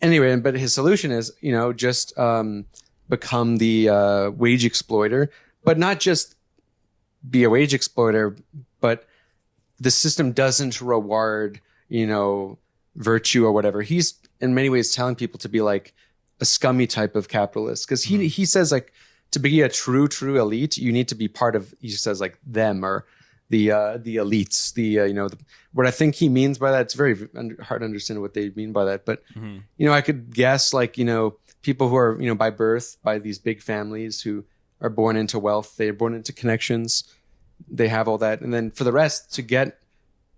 anyway, but his solution is, just become the wage exploiter, but not just be a wage exploiter, but the system doesn't reward, virtue or whatever. He's in many ways telling people to be like a scummy type of capitalist, because he says like to be a true elite, you need to be part of, he says like them, or the elites, what I think he means by that. It's very hard to understand what they mean by that, but I could guess like people who are by birth, by these big families, who are born into wealth, they're born into connections, they have all that, and then for the rest to get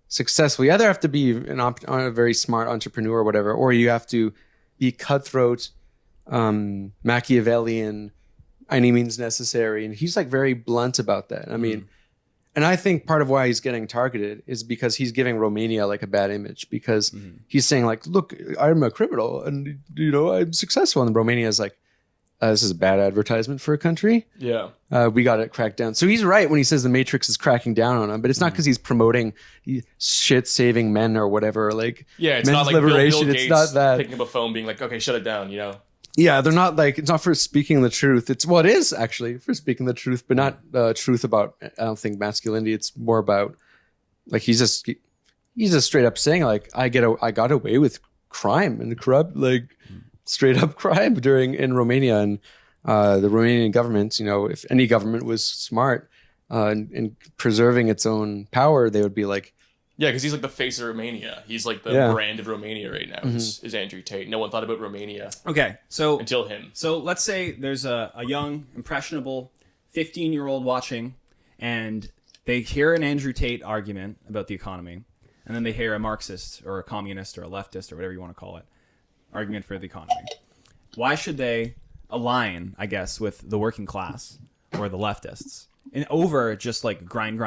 successful, you either have to be a very smart entrepreneur or whatever, or you have to be cutthroat, Machiavellian, any means necessary. And he's like very blunt about that. I mean, and I think part of why he's getting targeted is because he's giving Romania like a bad image, because he's saying like, look, I'm a criminal and I'm successful. And Romania is like, this is a bad advertisement for a country. Yeah. We got to crack down. So he's right when he says the Matrix is cracking down on him, but it's not because he's promoting shit-saving men or whatever. Like, yeah, it's men's not like liberation. Bill Gates it's not that. picking up a phone being like, okay, shut it down, Yeah, they're not like, it's not for speaking the truth. It is actually for speaking the truth, but not truth about, I don't think, masculinity. It's more about like, he's just straight up saying like, I got away with crime and corrupt, like straight up crime in Romania. And the Romanian government, if any government was smart in preserving its own power, they would be like, yeah, because he's like the face of Romania. He's like the brand of Romania right now. Is Andrew Tate. No one thought about Romania. Okay, so until him. So let's say there's a young, impressionable 15-year-old watching, and they hear an Andrew Tate argument about the economy, and then they hear a Marxist or a communist or a leftist or whatever you want to call it argument for the economy. Why should they align, I guess, with the working class or the leftists and over just like grind,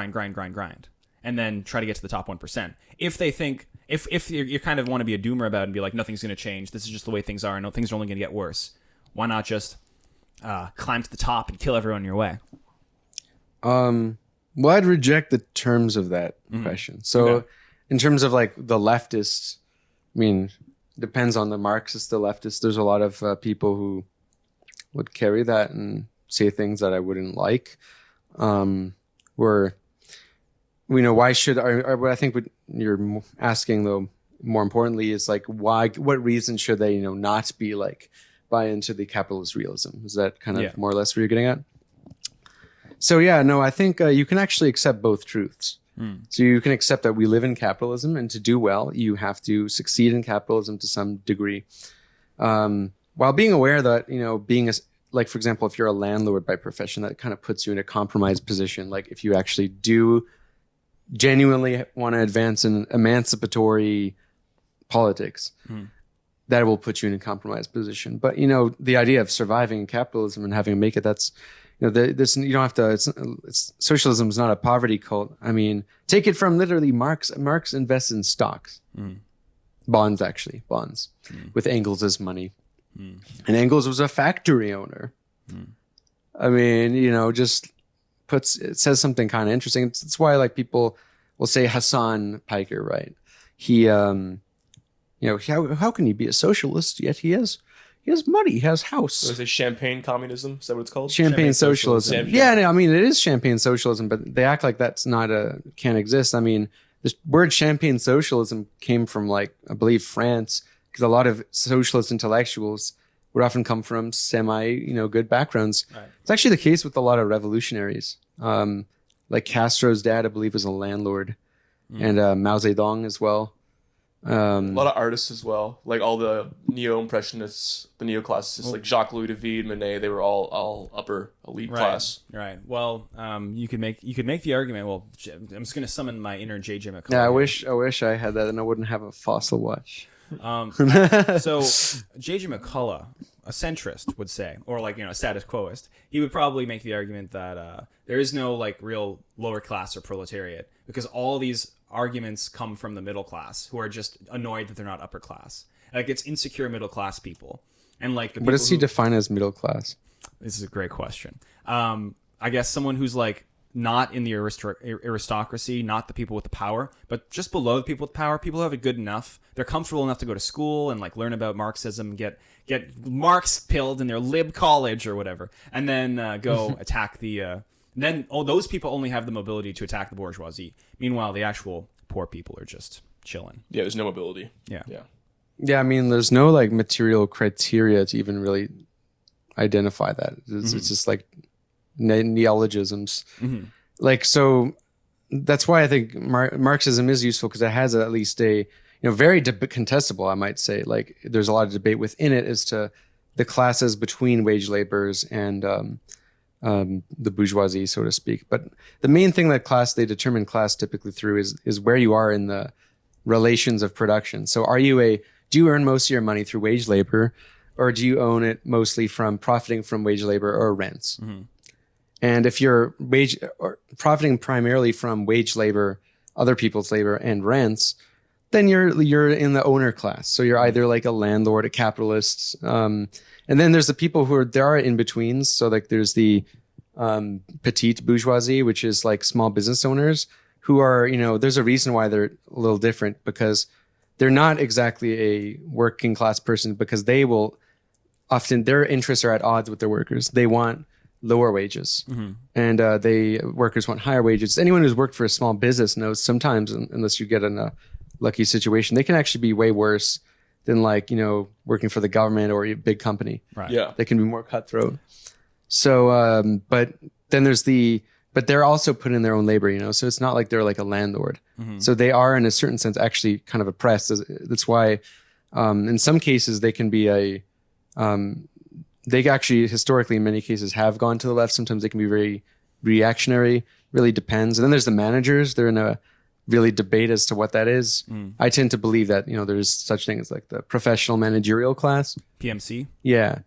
and then try to get to the top 1%? If they think, if you kind of want to be a doomer about it and be like, nothing's going to change, this is just the way things are, and things are only going to get worse, why not just climb to the top and kill everyone in your way? Well, I'd reject the terms of that question. So in terms of like the leftists, I mean, depends on the Marxist, the leftist. There's a lot of people who would carry that and say things that I wouldn't like. Why should what I think what you're asking though, more importantly, is like what reason should they not be like buy into the capitalist realism? Is that kind of more or less what you're getting at? So I think you can actually accept both truths. So you can accept that we live in capitalism, and to do well, you have to succeed in capitalism to some degree, while being aware that being like, for example, if you're a landlord by profession, that kind of puts you in a compromised position. Like if you actually do genuinely want to advance in emancipatory politics, that will put you in a compromised position. But the idea of surviving in capitalism and having to make it, that's this, you don't have to. It's socialism is not a poverty cult. I mean, take it from literally Marx. Marx invests in stocks, bonds, with Engels' money, and Engels was a factory owner. I mean, just it says something kind of interesting. It's why like people will say Hassan Piker, right? He, how can he be a socialist yet he has money, he has house. Was it champagne communism? Is that what it's called? Champagne socialism. Yeah, no, I mean it is champagne socialism, but they act like that's can't exist. I mean, this word champagne socialism came from like I believe France, because a lot of socialist intellectuals would often come from good backgrounds. Right. It's actually the case with a lot of revolutionaries. Like Castro's dad, I believe, was a landlord, and Mao Zedong as well. A lot of artists as well, like all the neo-impressionists, the neoclassicists, like Jacques-Louis David, Manet. They were all upper elite class. Right. Well, you could make the argument. Well, I'm just going to summon my inner J.J. McCullough. Yeah, I wish I had that, and I wouldn't have a fossil watch. So J.J. McCullough, a centrist, would say, or like a status quoist, he would probably make the argument that there is no like real lower class or proletariat, because all these arguments come from the middle class, who are just annoyed that they're not upper class. Like it's insecure middle class people, and like the people what does he define as middle class? This is a great question. I guess someone who's like not in the aristocracy, not the people with the power, but just below the people with power. People who have it good enough, they're comfortable enough to go to school and like learn about Marxism, get Marx pilled in their lib college or whatever, and then go attack the. Then those people only have the mobility to attack the bourgeoisie. Meanwhile, the actual poor people are just chilling. Yeah, there's no mobility. Yeah. Yeah, I mean, there's no like material criteria to even really identify that. It's just like neologisms. Like, so that's why I think Marxism is useful, because it has at least a, very contestable, I might say. Like, there's a lot of debate within it as to the classes between wage laborers and the bourgeoisie, so to speak. But the main thing that they determine class typically through is where you are in the relations of production. So do you earn most of your money through wage labor, or do you own it mostly from profiting from wage labor or rents? And if you're profiting primarily from wage labor, other people's labor, and rents, then you're in the owner class. So you're either like a landlord, a capitalist, and then there's the people there are in betweens. So like there's the petite bourgeoisie, which is like small business owners who are, there's a reason why they're a little different, because they're not exactly a working class person, because they will often, their interests are at odds with their workers. They want lower wages, and workers want higher wages. Anyone who's worked for a small business knows sometimes, unless you get in a lucky situation, they can actually be way worse than like, working for the government or a big company. Right. Yeah. They can be more cutthroat. So, but then but they're also put in their own labor, so it's not like they're like a landlord. So they are, in a certain sense, actually kind of oppressed. That's why, in some cases, they can be they actually historically in many cases have gone to the left. Sometimes they can be very reactionary. Really depends. And then there's the managers. They're in a really debate as to what that is. I tend to believe that, there's such thing as like the professional managerial class. PMC. Yeah.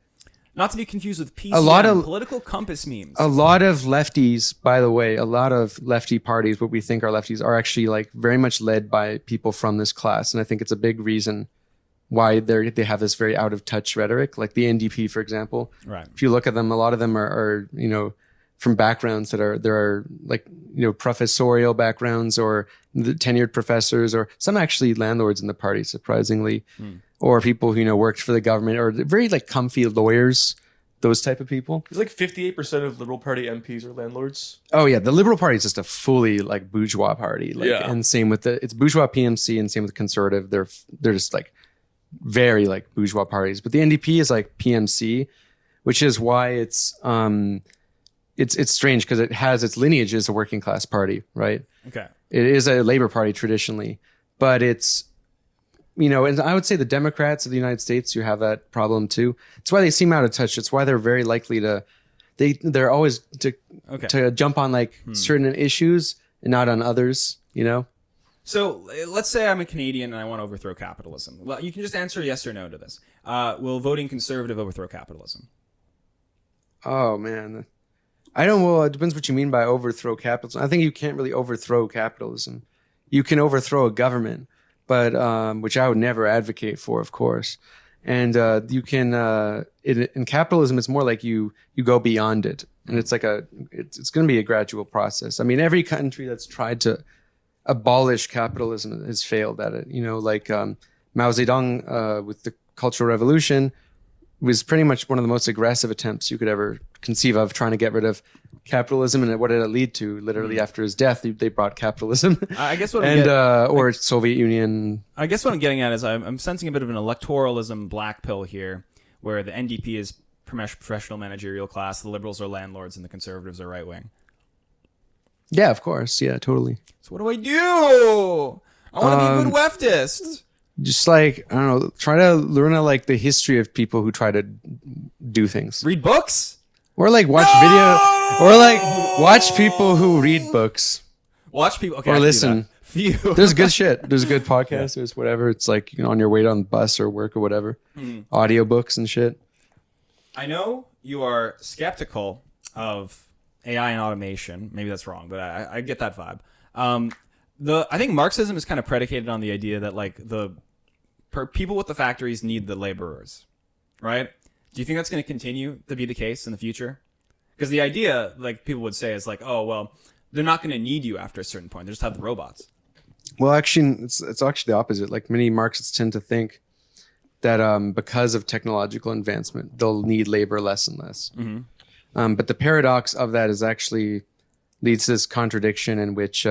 Not to be confused with PCM, A lot of political compass memes. A lot of lefties, by the way, a lot of lefty parties, what we think are lefties, are actually like very much led by people from this class. And I think it's a big reason why they have this very out of touch rhetoric, like the NDP, for example. Right. If you look at them, a lot of them are from backgrounds there are like, professorial backgrounds, or the tenured professors, or some actually landlords in the party, surprisingly, or people who, worked for the government, or very like comfy lawyers, those type of people. It's like 58% of Liberal Party MPs are landlords. Oh yeah. The Liberal Party is just a fully like bourgeois party. Like, Yeah. And same with it's bourgeois PMC, and same with Conservative. They're just like very like bourgeois parties, but the NDP is like PMC, which is why it's strange, because it has its lineage as a working class party, right? Okay. It is a labor party traditionally, but it's, and I would say the Democrats of the United States, you have that problem too. It's why they seem out of touch. It's why they're very likely they're always to jump on like certain issues and not on others, So let's say I'm a Canadian and I want to overthrow capitalism. Well, you can just answer yes or no to this. Will voting Conservative overthrow capitalism? Oh man. Well, it depends what you mean by overthrow capitalism. I think you can't really overthrow capitalism. You can overthrow a government, but which I would never advocate for, of course. And you can in capitalism, it's more like you go beyond it, and it's like it's going to be a gradual process. I mean, every country that's tried to abolish capitalism has failed at it. Like Mao Zedong with the Cultural Revolution was pretty much one of the most aggressive attempts you could ever conceive of, trying to get rid of capitalism. And what did it lead to? Literally after his death, they brought capitalism. I guess what or Soviet Union. I guess what I'm getting at is I'm sensing a bit of an electoralism black pill here, where the NDP is professional managerial class, the Liberals are landlords, and the Conservatives are right wing. Yeah, of course. Yeah, totally. So what do I do? I want to be a good leftist. Just like, I don't know, try to learn like the history of people who try to do things. Read books? Or like watch video, or like watch people who read books. Watch people, okay, or listen. Phew. There's good shit. There's good podcasts. There's whatever. It's like, on your way on the bus or work or whatever. Audiobooks and shit. I know you are skeptical of AI and automation. Maybe that's wrong, but I get that vibe. I think Marxism is kind of predicated on the idea that like people with the factories need the laborers, right? Do you think that's going to continue to be the case in the future? Because the idea, like people would say, is like, oh well, they're not going to need you after a certain point. They just have the robots. Well, actually, it's actually the opposite. Like many Marxists tend to think that because of technological advancement, they'll need labor less and less. But the paradox of that is actually leads to this contradiction in which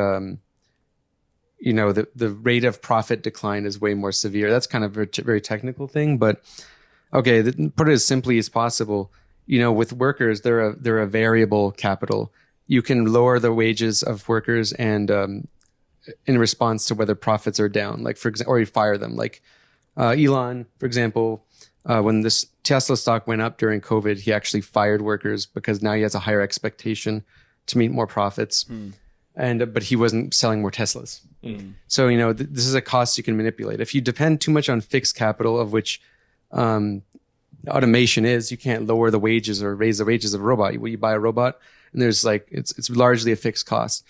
the rate of profit decline is way more severe. That's kind of a very technical thing, but okay, put it as simply as possible. With workers, they're a variable capital. You can lower the wages of workers and in response to whether profits are down, like for example, or you fire them. Like Elon, for example, when this Tesla stock went up during COVID, he actually fired workers because now he has a higher expectation to meet more profits. But he wasn't selling more Teslas. So, this is a cost you can manipulate. If you depend too much on fixed capital, of which automation is, you can't lower the wages or raise the wages of a robot. You buy a robot and there's it's largely a fixed cost.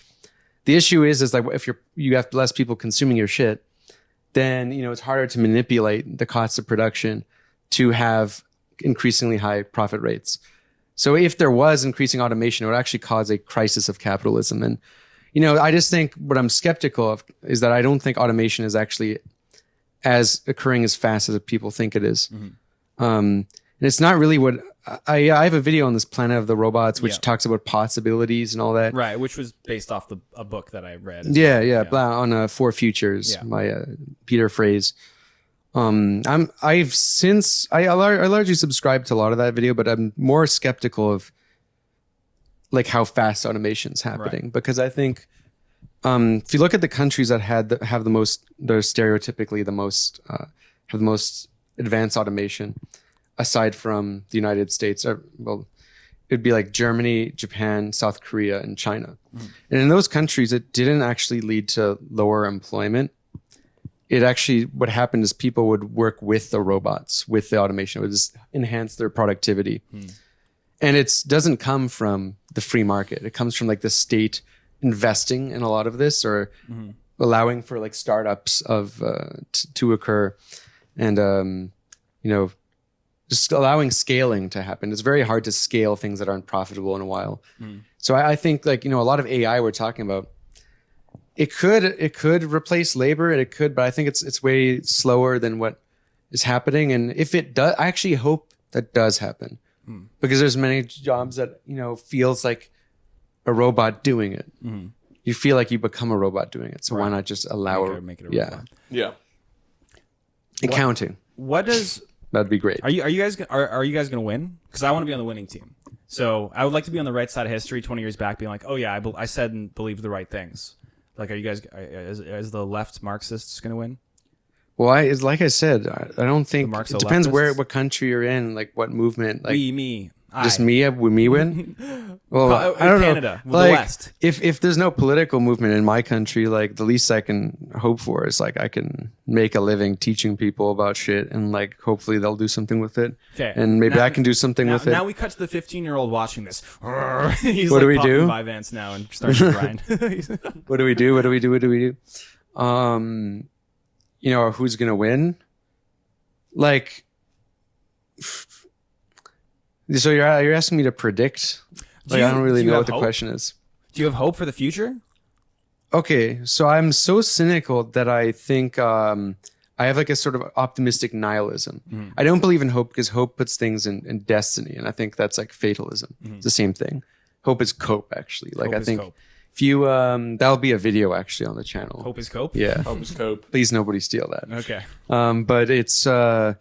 The issue is like if you have less people consuming your shit, then, it's harder to manipulate the cost of production to have increasingly high profit rates. So if there was increasing automation, it would actually cause a crisis of capitalism. And, I just think what I'm skeptical of is that I don't think automation is actually as occurring as fast as people think it is. And it's not really what I have a video on this Planet of the Robots, which talks about possibilities and all that. Right. Which was based off a book that I read. Yeah. On Four Futures by Peter Fraze. I largely subscribed to a lot of that video, but I'm more skeptical of like how fast automation's happening, because I think if you look at the countries that have the most, they're stereotypically have the most advanced automation, aside from the United States, it'd be like Germany, Japan, South Korea, and China. And in those countries, it didn't actually lead to lower employment. It actually, what happened is people would work with the robots, with the automation. It would just enhance their productivity. And it doesn't come from the free market. It comes from like the state investing in a lot of this, or allowing for like startups to occur, and just allowing scaling to happen. It's very hard to scale things that aren't profitable in a while. So I think like, a lot of AI we're talking about, it could replace labor, and it could, but I think it's way slower than what is happening. And if it does, I actually hope that does happen, because there's many jobs that, feels like a robot doing it. You feel like you become a robot doing it. So why not just allow make it a robot? Yeah. Accounting. What does That'd be great. Are you guys going to win? Because I want to be on the winning team. So I would like to be on the right side of history 20 years back, being like, oh yeah, I said and believed the right things. Like, are you guys, is the left Marxists going to win? Well, like I said, I don't think it depends leftists? what country you're in, like what movement. Like Me. just me win. Well, I don't Canada, know. Like, the West. If there's no political movement in my country, like the least I can hope for is like I can make a living teaching people about shit, and like hopefully they'll do something with it. Okay. And maybe I can do something with it. Now we cut to the 15-year-old watching this. He's What do we popping do? Vyvanse now and starting to grind. What do we do? Who's gonna win? Like, so you're asking me to predict? Like, I don't really know what the question is. Do you have hope for the future? Okay, so I'm so cynical that I think I have like a sort of optimistic nihilism. I don't believe in hope because hope puts things in destiny, and I think that's like fatalism. It's the same thing. Hope is cope, actually. Like Hope I is think cope. if you that'll be a video actually on the channel. Hope is cope? Yeah. Hope is cope. Please nobody steal that. Okay. But it's I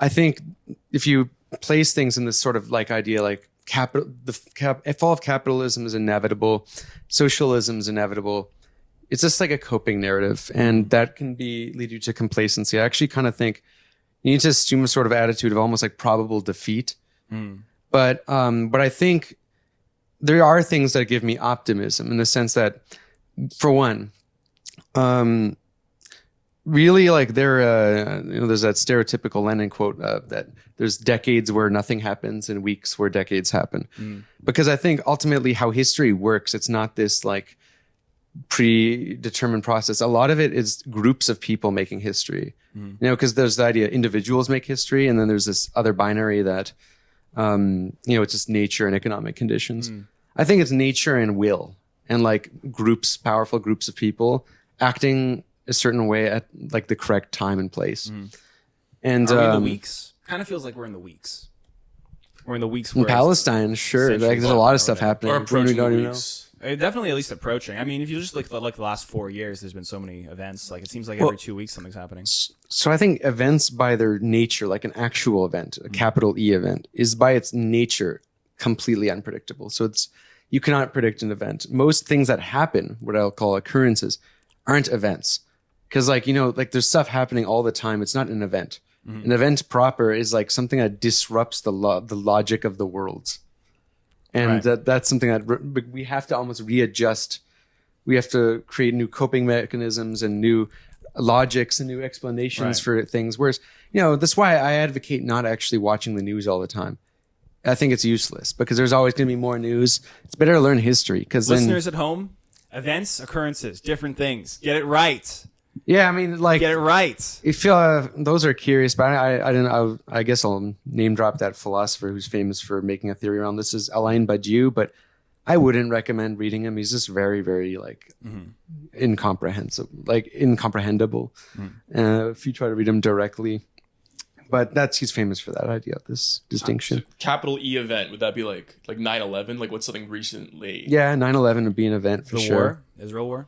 think if you place things in this sort of like idea, like fall of capitalism is inevitable, socialism is inevitable. It's just like a coping narrative, and that can lead you to complacency. I actually kind of think you need to assume a sort of attitude of almost like probable defeat. But I think there are things that give me optimism in the sense that, for one, really like there's that stereotypical Lenin quote that there's decades where nothing happens and weeks where decades happen. Because I think ultimately how history works, it's not this like predetermined process. A lot of it is groups of people making history, because there's the idea individuals make history, and then there's this other binary that, it's just nature and economic conditions. I think it's nature and will, and like powerful groups of people acting a certain way at like the correct time and place. And Are we in the weeks? Kind of feels like we're in the weeks. We're in the weeks in where Palestine, sure. Like there's a lot of stuff happening. Or We approaching don't the even know. weeks. Definitely at least approaching. I mean, if you just look at like the last 4 years, there's been so many events. Like it seems like every 2 weeks something's happening. So I think events by their nature, like an actual event, a capital E event, is by its nature completely unpredictable. So you cannot predict an event. Most things that happen, what I'll call occurrences, aren't events. Because like, like there's stuff happening all the time. It's not an event. An event proper is like something that disrupts the logic of the worlds. And that's something that we have to almost readjust. We have to create new coping mechanisms and new logics and new explanations for things. Whereas, that's why I advocate not actually watching the news all the time. I think it's useless because there's always going to be more news. It's better to learn history because listeners at home, events, occurrences, different things. Get it right. Yeah, I mean, like get it right. If those are curious, but I guess I'll name drop that philosopher who's famous for making a theory around this is Alain Badiou, but I wouldn't recommend reading him. He's just very, very incomprehensible. If you try to read him directly. But he's famous for that idea, this distinction. So capital E event, would that be like 9/11? Like what's something recently? Yeah, 9/11 would be an event for sure. War? Israel war?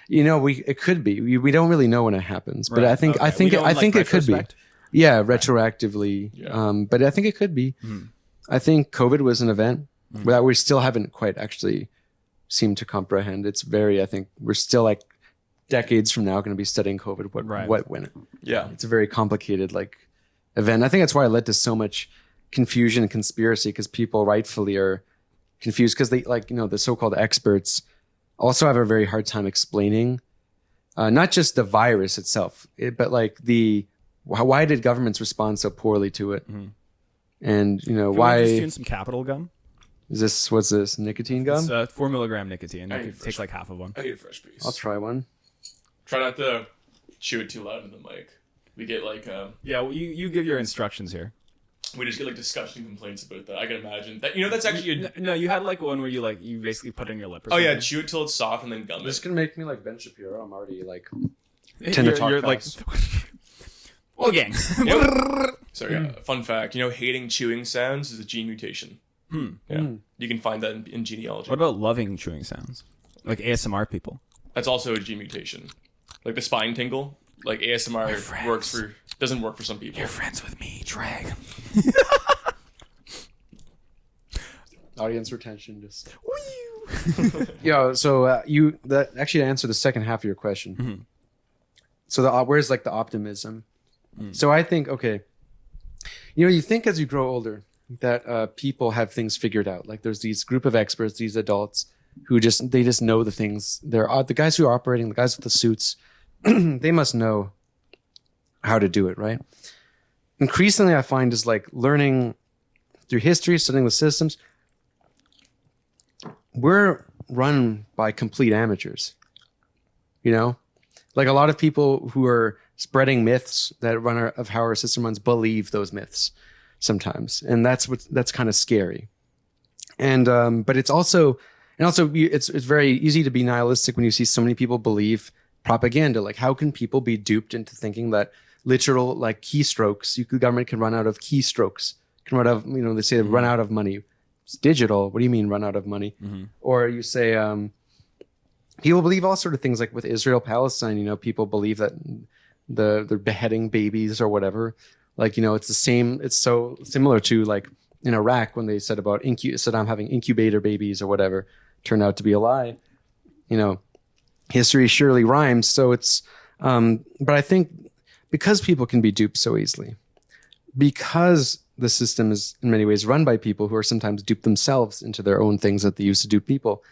It could be. We don't really know when it happens, but I think it could be. Yeah, retroactively. Yeah. But I think it could be. I think COVID was an event that we still haven't quite actually seemed to comprehend. It's I think we're still like decades from now going to be studying COVID. When? Yeah, it's a very complicated event. I think that's why it led to so much confusion and conspiracy because people rightfully are confused because they the so-called experts also have a very hard time explaining not just the virus itself, but why did governments respond so poorly to it? And why? Just doing some capital gum. What's this nicotine gum? It's 4 milligram nicotine. It takes like half of one. I need a fresh piece. I'll try one. Try not to chew it too loud in the mic. We get yeah. Well, you give your instructions here. We just get disgusting complaints about that. I can imagine that. That's actually no. You had one where you basically put it in your lip. Or something. Yeah, chew it till it's soft and then gum it. This can make me like Ben Shapiro. I'm already tend to talk fast. Well, gang. Sorry. Fun fact. Hating chewing sounds is a gene mutation. Yeah. You can find that in genealogy. What about loving chewing sounds? Like ASMR people. That's also a gene mutation. Like the spine tingle. Like ASMR doesn't work for some people. You're friends with me, drag. Audience retention just. Yeah. So actually to answer the second half of your question. So where's the optimism? So I think you think as you grow older that people have things figured out. Like there's these group of experts, these adults who just know the things. The guys who are operating, the guys with the suits. They must know how to do it, right? Increasingly, I find is learning through history, studying the systems. We're run by complete amateurs, Like a lot of people who are spreading myths that of how our system runs believe those myths sometimes, and that's kind of scary. And but it's also it's very easy to be nihilistic when you see so many people believe propaganda. How can people be duped into thinking that literal keystrokes, the government can run out of keystrokes, can run out of, they say run out of money. It's digital. What do you mean run out of money? Or you say, people believe all sort of things with Israel, Palestine, people believe that they're beheading babies or whatever. It's the same. It's so similar to in Iraq when they said about Saddam having incubator babies or whatever, turned out to be a lie. History surely rhymes. So it's, but I think because people can be duped so easily, because the system is in many ways run by people who are sometimes duped themselves into their own things that they used to dupe people,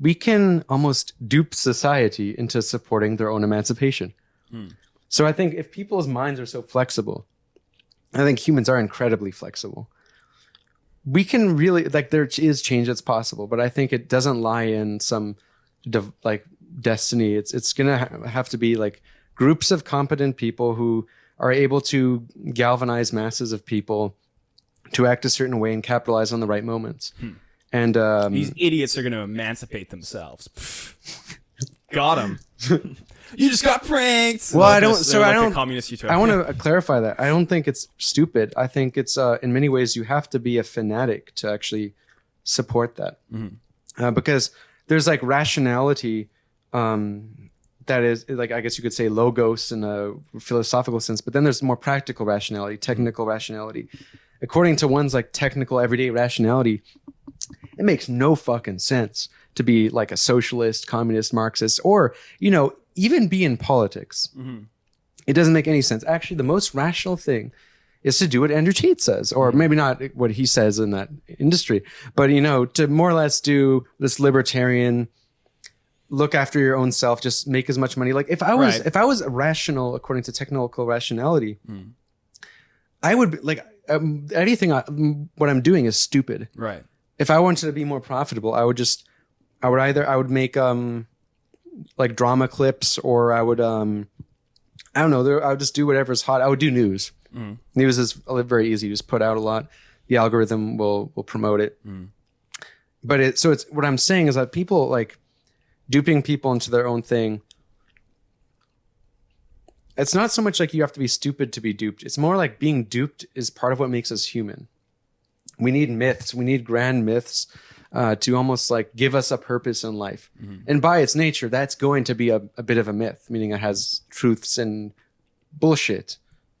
we can almost dupe society into supporting their own emancipation. So I think if people's minds are so flexible, I think humans are incredibly flexible. We can really, there is change that's possible, but I think it doesn't lie in some destiny. It's gonna have to be groups of competent people who are able to galvanize masses of people to act a certain way and capitalize on the right moments. And these idiots are going to emancipate themselves. Got them. You just got pranked. Well, I don't. So I don't. Communist utopia. I want to clarify that. I don't think it's stupid. I think it's in many ways you have to be a fanatic to actually support that, because there's like rationality that is like, I guess you could say logos in a philosophical sense, but then there's more practical rationality, technical rationality. According to one's like technical everyday rationality, it makes no fucking sense to be like a socialist, communist, Marxist, or, you know, even be in politics. It doesn't make any sense. Actually, the most rational thing is to do what Andrew Tate says, or maybe not what he says in that industry, but, you know, to more or less do this libertarian, look after your own self, just make as much money. Like if I was rational according to technical rationality, I would be, like anything. What I'm doing is stupid. Right. If I wanted to be more profitable, I would make like drama clips, or I would I don't know. I would just do whatever's hot. I would do news. News is very easy. You just put out a lot. The algorithm will promote it. But it's what I'm saying is that people like duping people into their own thing. It's not so much like you have to be stupid to be duped. It's more like being duped is part of what makes us human. We need myths. We need grand myths to almost like give us a purpose in life. And by its nature, that's going to be a bit of a myth, meaning it has truths and bullshit,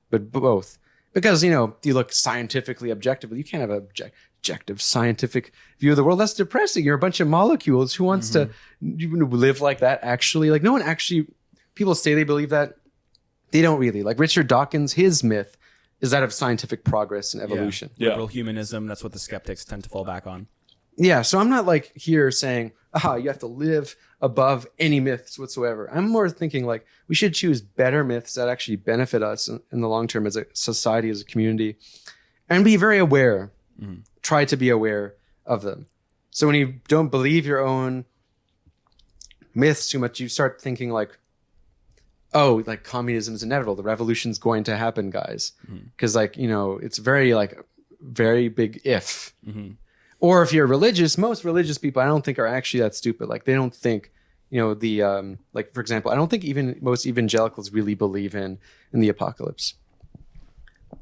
but both. Because, you know, you look scientifically, objectively, you can't have an objective scientific view of the world. That's depressing. You're a bunch of molecules. Who wants to live like that, actually? Like, no one actually, people say they believe that. They don't really. Like Richard Dawkins, his myth is that of scientific progress and evolution. Yeah. Liberal humanism, that's what the skeptics tend to fall back on. Yeah, so I'm not like here saying, you have to live above any myths whatsoever. I'm more thinking like we should choose better myths that actually benefit us in the long term as a society, as a community, and be very aware. Try to be aware of them. So when you don't believe your own myths too much, you start thinking like, oh, like communism is inevitable. The revolution's going to happen, guys. Because like, you know, it's very big if. Or if you're religious, most religious people, I don't think are actually that stupid. Like they don't think, you know, the like for example, I don't think even most evangelicals really believe in the apocalypse.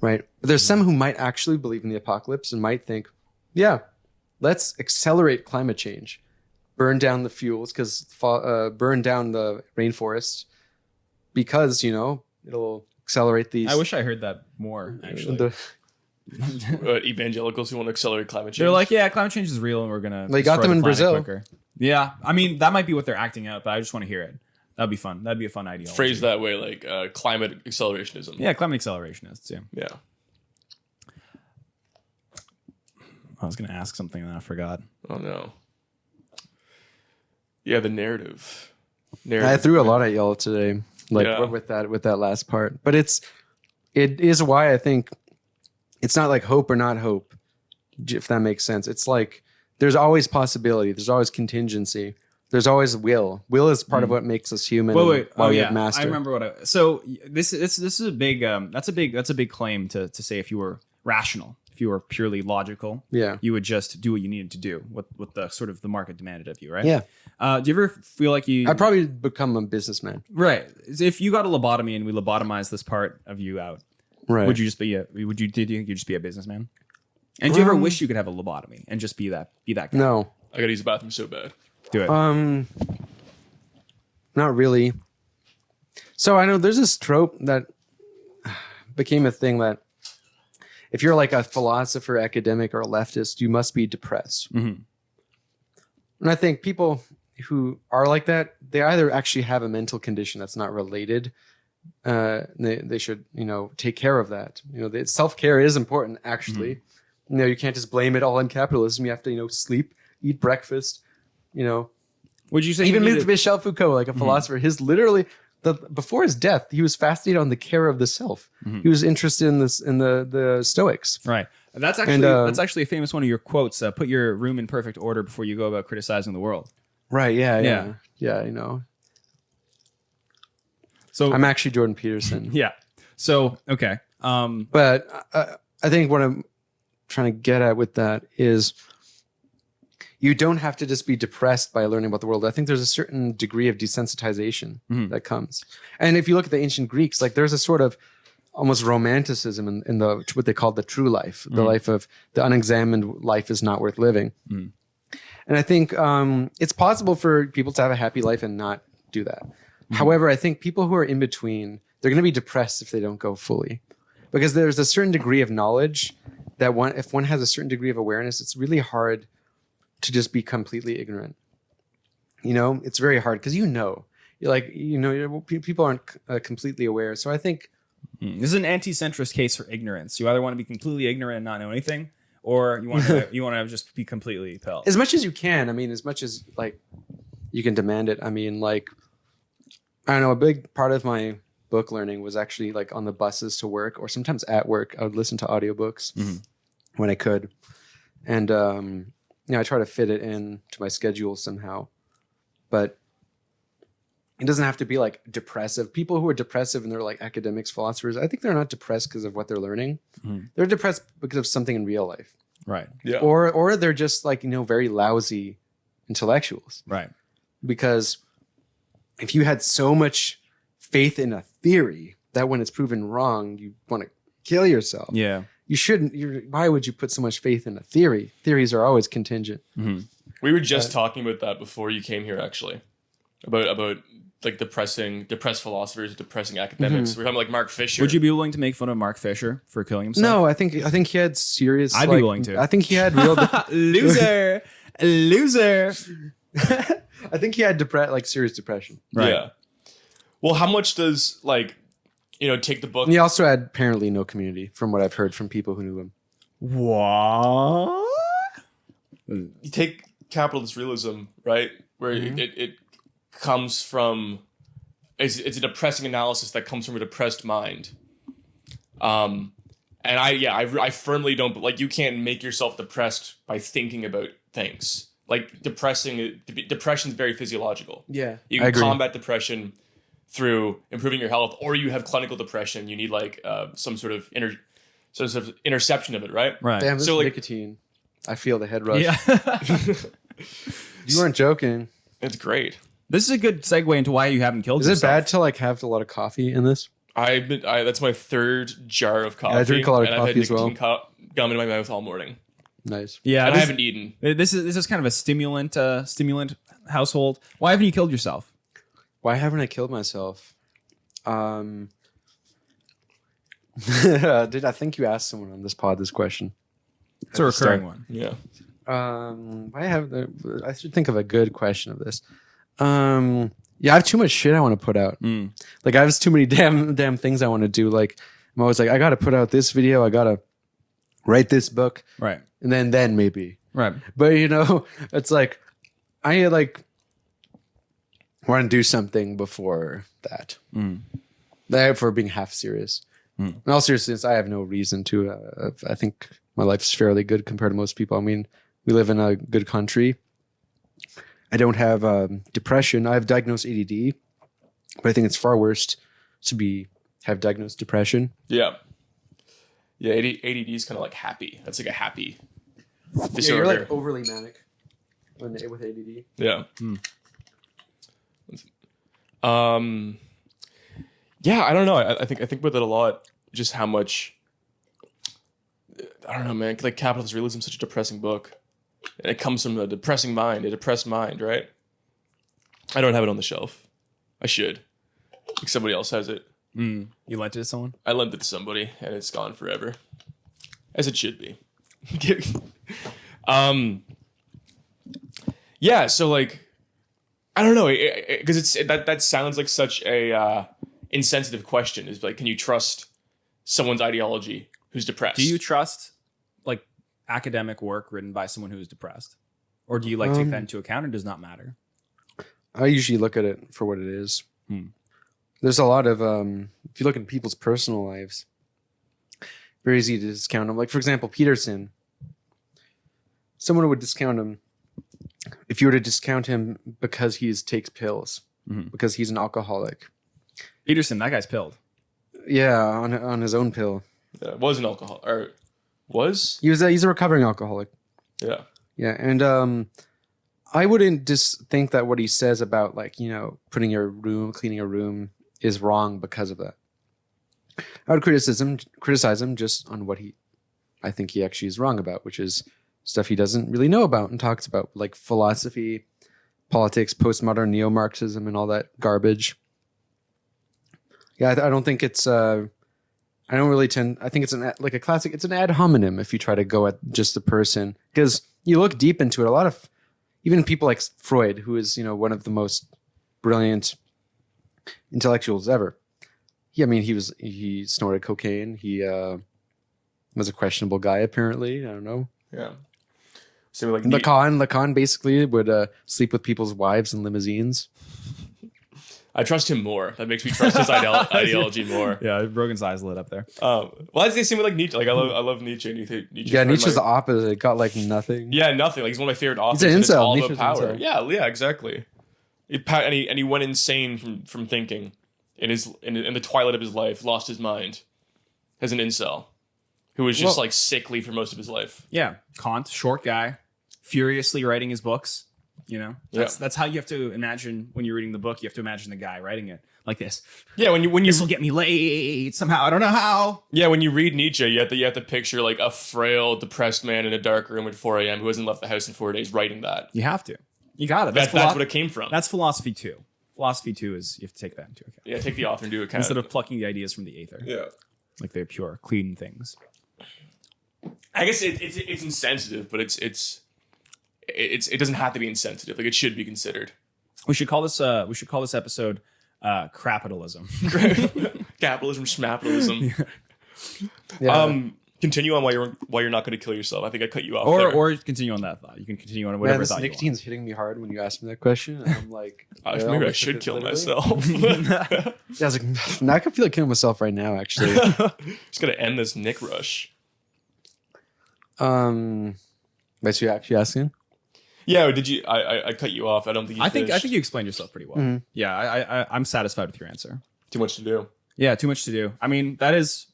Right? But there's some who might actually believe in the apocalypse and might think, yeah, let's accelerate climate change. Burn down the fuels burn down the rainforest because, you know, it'll accelerate these. I wish I heard that more, actually. Evangelicals who want to accelerate climate change. They're like, yeah, climate change is real and we're going to. They got them in Brazil. Quicker. Yeah. I mean, that might be what they're acting out, but I just want to hear it. That'd be fun. That'd be a fun idea. Phrased that way, like climate accelerationism. Yeah, climate accelerationists. Yeah. Yeah. I was going to ask something and I forgot. Oh, no. Yeah, the narrative. I threw a lot at y'all today, with that last part. But it is why I think it's not like hope or not hope, if that makes sense. It's like there's always possibility. There's always contingency. There's always will. Will is part of what makes us human. Wait. Oh yeah, master. I remember So this is a big that's a big claim to say if you were rational, if you were purely logical, you would just do what you needed to do, what the sort of the market demanded of you, right? Yeah. Do you ever feel like I'd probably become a businessman. Right. If you got a lobotomy and we lobotomized this part of you out, right? Would you just be a businessman? And do you ever wish you could have a lobotomy and just be that guy? No. I gotta use the bathroom so bad. Do it. Not really. So I know there's this trope that became a thing that if you're like a philosopher, academic, or a leftist, you must be depressed. And I think people who are like that, they either actually have a mental condition that's not related. They should, you know, take care of that. You know, self-care is important, actually. You know, you can't just blame it all on capitalism. You have to, you know, sleep, eat breakfast, you know. Would you say even Michel Foucault, like a philosopher, his literally before his death, he was fascinated on the care of the self. He was interested in the Stoics. Right. That's actually a famous one of your quotes. Put your room in perfect order before you go about criticizing the world. Right. Yeah. You know. So I'm actually Jordan Peterson. Yeah. So okay. But I think what I'm trying to get at with that is you don't have to just be depressed by learning about the world. I think there's a certain degree of desensitization that comes. And if you look at the ancient Greeks, like there's a sort of almost romanticism in the what they called the true life, the life of the unexamined life is not worth living. And I think it's possible for people to have a happy life and not do that. However, I think people who are in between, they're going to be depressed if they don't go fully, because there's a certain degree of knowledge that if one has a certain degree of awareness, it's really hard to just be completely ignorant. It's very hard because you're like, people aren't completely aware. So I think this is an anti-centrist case for ignorance. You either want to be completely ignorant and not know anything, or you want to just be completely pilled. As much as you can. I mean, as much as like you can demand it. I mean, like, I don't know. A big part of my book learning was actually like on the buses to work, or sometimes at work. I would listen to audiobooks when I could, and I try to fit it in to my schedule somehow. But it doesn't have to be like depressive. People who are depressive and they're like academics, philosophers, I think they're not depressed because of what they're learning. They're depressed because of something in real life. Right. Yeah. Or they're just like, very lousy intellectuals. Right. Because if you had so much faith in a theory that when it's proven wrong, you want to kill yourself. Yeah. You shouldn't. Why would you put so much faith in a theory? Theories are always contingent. We were just talking about that before you came here, actually, about like depressed philosophers, depressing academics. We're talking like Mark Fisher. Would you be willing to make fun of Mark Fisher for killing himself? No, I think he had serious. I'd be willing to. I think he had real loser. I think he had serious depression. Right. Yeah. Well, how much does take the book? And he also had apparently no community, from what I've heard from people who knew him. What? You take capitalist realism, right? Where it comes from, it's a depressing analysis that comes from a depressed mind. And I firmly don't, like, you can't make yourself depressed by thinking about things. Like, depression is very physiological. Yeah, you can combat depression through improving your health, or you have clinical depression. You need like some sort of interception of it, right? Right. Damn, this nicotine. I feel the head rush. Yeah. You weren't joking. It's great. This is a good segue into why you haven't killed yourself. Is it bad to like have a lot of coffee in this? That's my third jar of coffee. Yeah, I drink a lot of coffee as well. Gum in my mouth all morning. Nice. Yeah, and I haven't eaten. This is kind of a stimulant household. Why haven't you killed yourself? Why haven't I killed myself? I think you asked someone on this pod this question? It's a recurring one. Yeah. I should think of a good question of this. Yeah, I have too much shit I want to put out. Like, I have too many damn things I want to do. Like, I'm always like, I got to put out this video. I got to write this book. Right. And then maybe. Right. But, it's like, I want to do something before that. Therefore, being half serious. In all seriousness, I have no reason to. I think my life's fairly good compared to most people. I mean, we live in a good country. I don't have depression. I have diagnosed ADD, but I think it's far worse to have diagnosed depression. Yeah. Yeah, ADD is kind of like happy. That's like a happy disorder. Yeah, you're like overly manic with ADD. Yeah. Yeah, I don't know. I think with it a lot, just how much. I don't know, man. Like, capitalist realism is such a depressing book. And it comes from a depressed mind, right? I don't have it on the shelf. I should. Like, somebody else has it. You lent it to someone? I lent it to somebody, and it's gone forever. As it should be. Yeah, so, like, I don't know, because that sounds like such a insensitive question. Is like, can you trust someone's ideology who's depressed? Do you trust like academic work written by someone who is depressed, or do you like take that into account? It does not matter. I usually look at it for what it is. There's a lot of if you look at people's personal lives, very easy to discount them. Like, for example, Peterson. Someone would discount him if you were to discount him because he takes pills, because he's an alcoholic. Peterson, that guy's pilled. Yeah, on his own pill. Was an alcoholic, or was? He's a recovering alcoholic. Yeah. Yeah, and I wouldn't just think that what he says about, like, cleaning your room is wrong because of that. I would criticize him just on what I think he actually is wrong about, which is stuff he doesn't really know about and talks about, like philosophy, politics, postmodern neo-Marxism, and all that garbage. Yeah, I don't think it's. I don't really tend. I think it's like a classic. It's an ad hominem if you try to go at just the person, because you look deep into it. A lot of even people like Freud, who is one of the most brilliant intellectuals ever. He snorted cocaine. He was a questionable guy apparently. I don't know. Yeah. So like Lacan basically would sleep with people's wives in limousines. I trust him more. That makes me trust his ideology more. Yeah, Rogan's eyes lit up there. Well, that's the same with like Nietzsche. Like I love Nietzsche. Nietzsche's the opposite. Got like nothing. Yeah, nothing. Like he's one of my favorite authors. He's an It's incel. all Nietzsche's about power. an Yeah, exactly. And he went insane from thinking in the twilight of his life. Lost his mind as an incel who was just like sickly for most of his life. Yeah, Kant, short guy, furiously writing his books. That's how you have to imagine when you're reading the book. You have to imagine the guy writing it like this. Yeah, when you This will get me laid somehow. I don't know how. Yeah, when you read Nietzsche, you have to picture like a frail, depressed man in a dark room at 4 a.m. who hasn't left the house in 4 days writing that. You have to. You got it. That's what it came from. That's philosophy too. Philosophy too is you have to take that into account. Yeah, take the author into account instead of plucking the ideas from the aether. Yeah, like they're pure, clean things. I guess it's insensitive, but it doesn't have to be insensitive. Like it should be considered. We should call this episode crapitalism. Capitalism, schmapitalism. Yeah. Continue on why you're not going to kill yourself. I think I cut you off. Or continue on that thought. You can continue on whatever thought you want. Nicotine's hitting me hard when you ask me that question. And I'm like, maybe I should kill myself. Yeah, I was like, now I can feel like killing myself right now. Actually, just gonna end this Nick rush. But you actually asking? Yeah, did you? I cut you off. I don't think you I think you explained yourself pretty well. Mm-hmm. Yeah, I'm satisfied with your answer. Too much to do. Yeah, too much to do. I mean, that's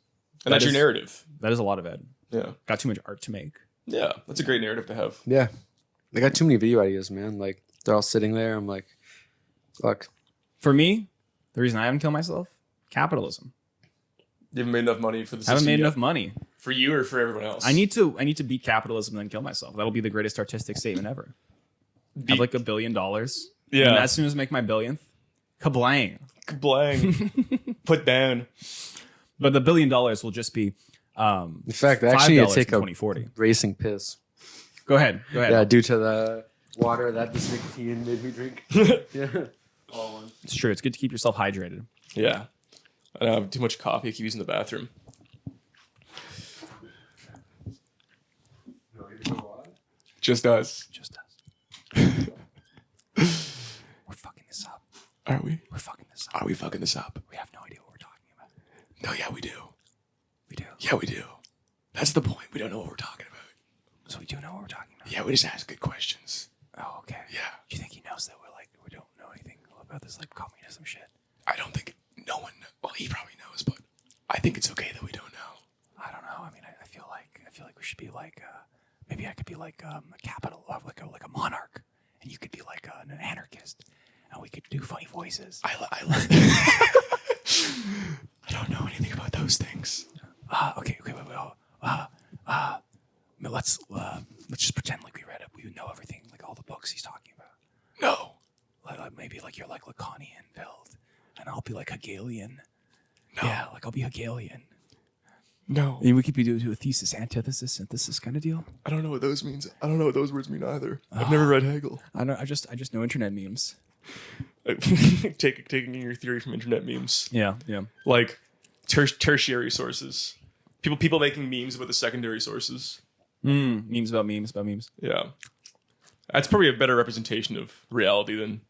your narrative. That is a lot of it. Yeah. Got too much art to make. Yeah, that's a great narrative to have. Yeah. I got too many video ideas, man. Like, they're all sitting there. I'm like, fuck. For me, the reason I haven't killed myself, capitalism. You haven't made enough money for the system. I haven't made yet. enough money. For you or for everyone else? I need to beat capitalism and then kill myself. That'll be the greatest artistic statement ever. Have like $1 billion. Yeah. And as soon as I make my billionth, kablang. Kablang. Put down. But the $1 billion will just be in fact, actually, you take a 2040. racing piss. Go ahead. Yeah, due to the water that this nicotine made me drink. Yeah. All one. It's true. It's good to keep yourself hydrated. Yeah. I don't have too much coffee. I keep using the bathroom. Just us. Just us. We're fucking this up. Are we? We're fucking this up. Are we fucking this up? We have no idea what we're talking about. No, yeah, we do. We do. Yeah, we do. That's the point. We don't know what we're talking about. So we do know what we're talking about. Yeah, we just ask good questions. Oh, okay. Yeah. Do you think he knows that we don't know anything about this communism shit? I don't think no one. Well, he probably knows, but I think it's okay that we don't know. I don't know. I mean, I feel like we should be like maybe I could be like a capital of like a monarch, and you could be like an anarchist, and we could do funny voices. I don't know anything about those things. Okay. Wait. Let's just pretend like we read it. We would know everything, like all the books he's talking about. No. Like maybe like you're like Lacanian build, and I'll be like Hegelian. No. Yeah, like I'll be Hegelian. No. And we could be doing a thesis, antithesis, synthesis kind of deal. I don't know what those means. I don't know what those words mean either. I've never read Hegel. I know. I just know internet memes. Taking your theory from internet memes. Yeah. Like tertiary sources. People making memes about the secondary sources. Memes about memes. Yeah. That's probably a better representation of reality than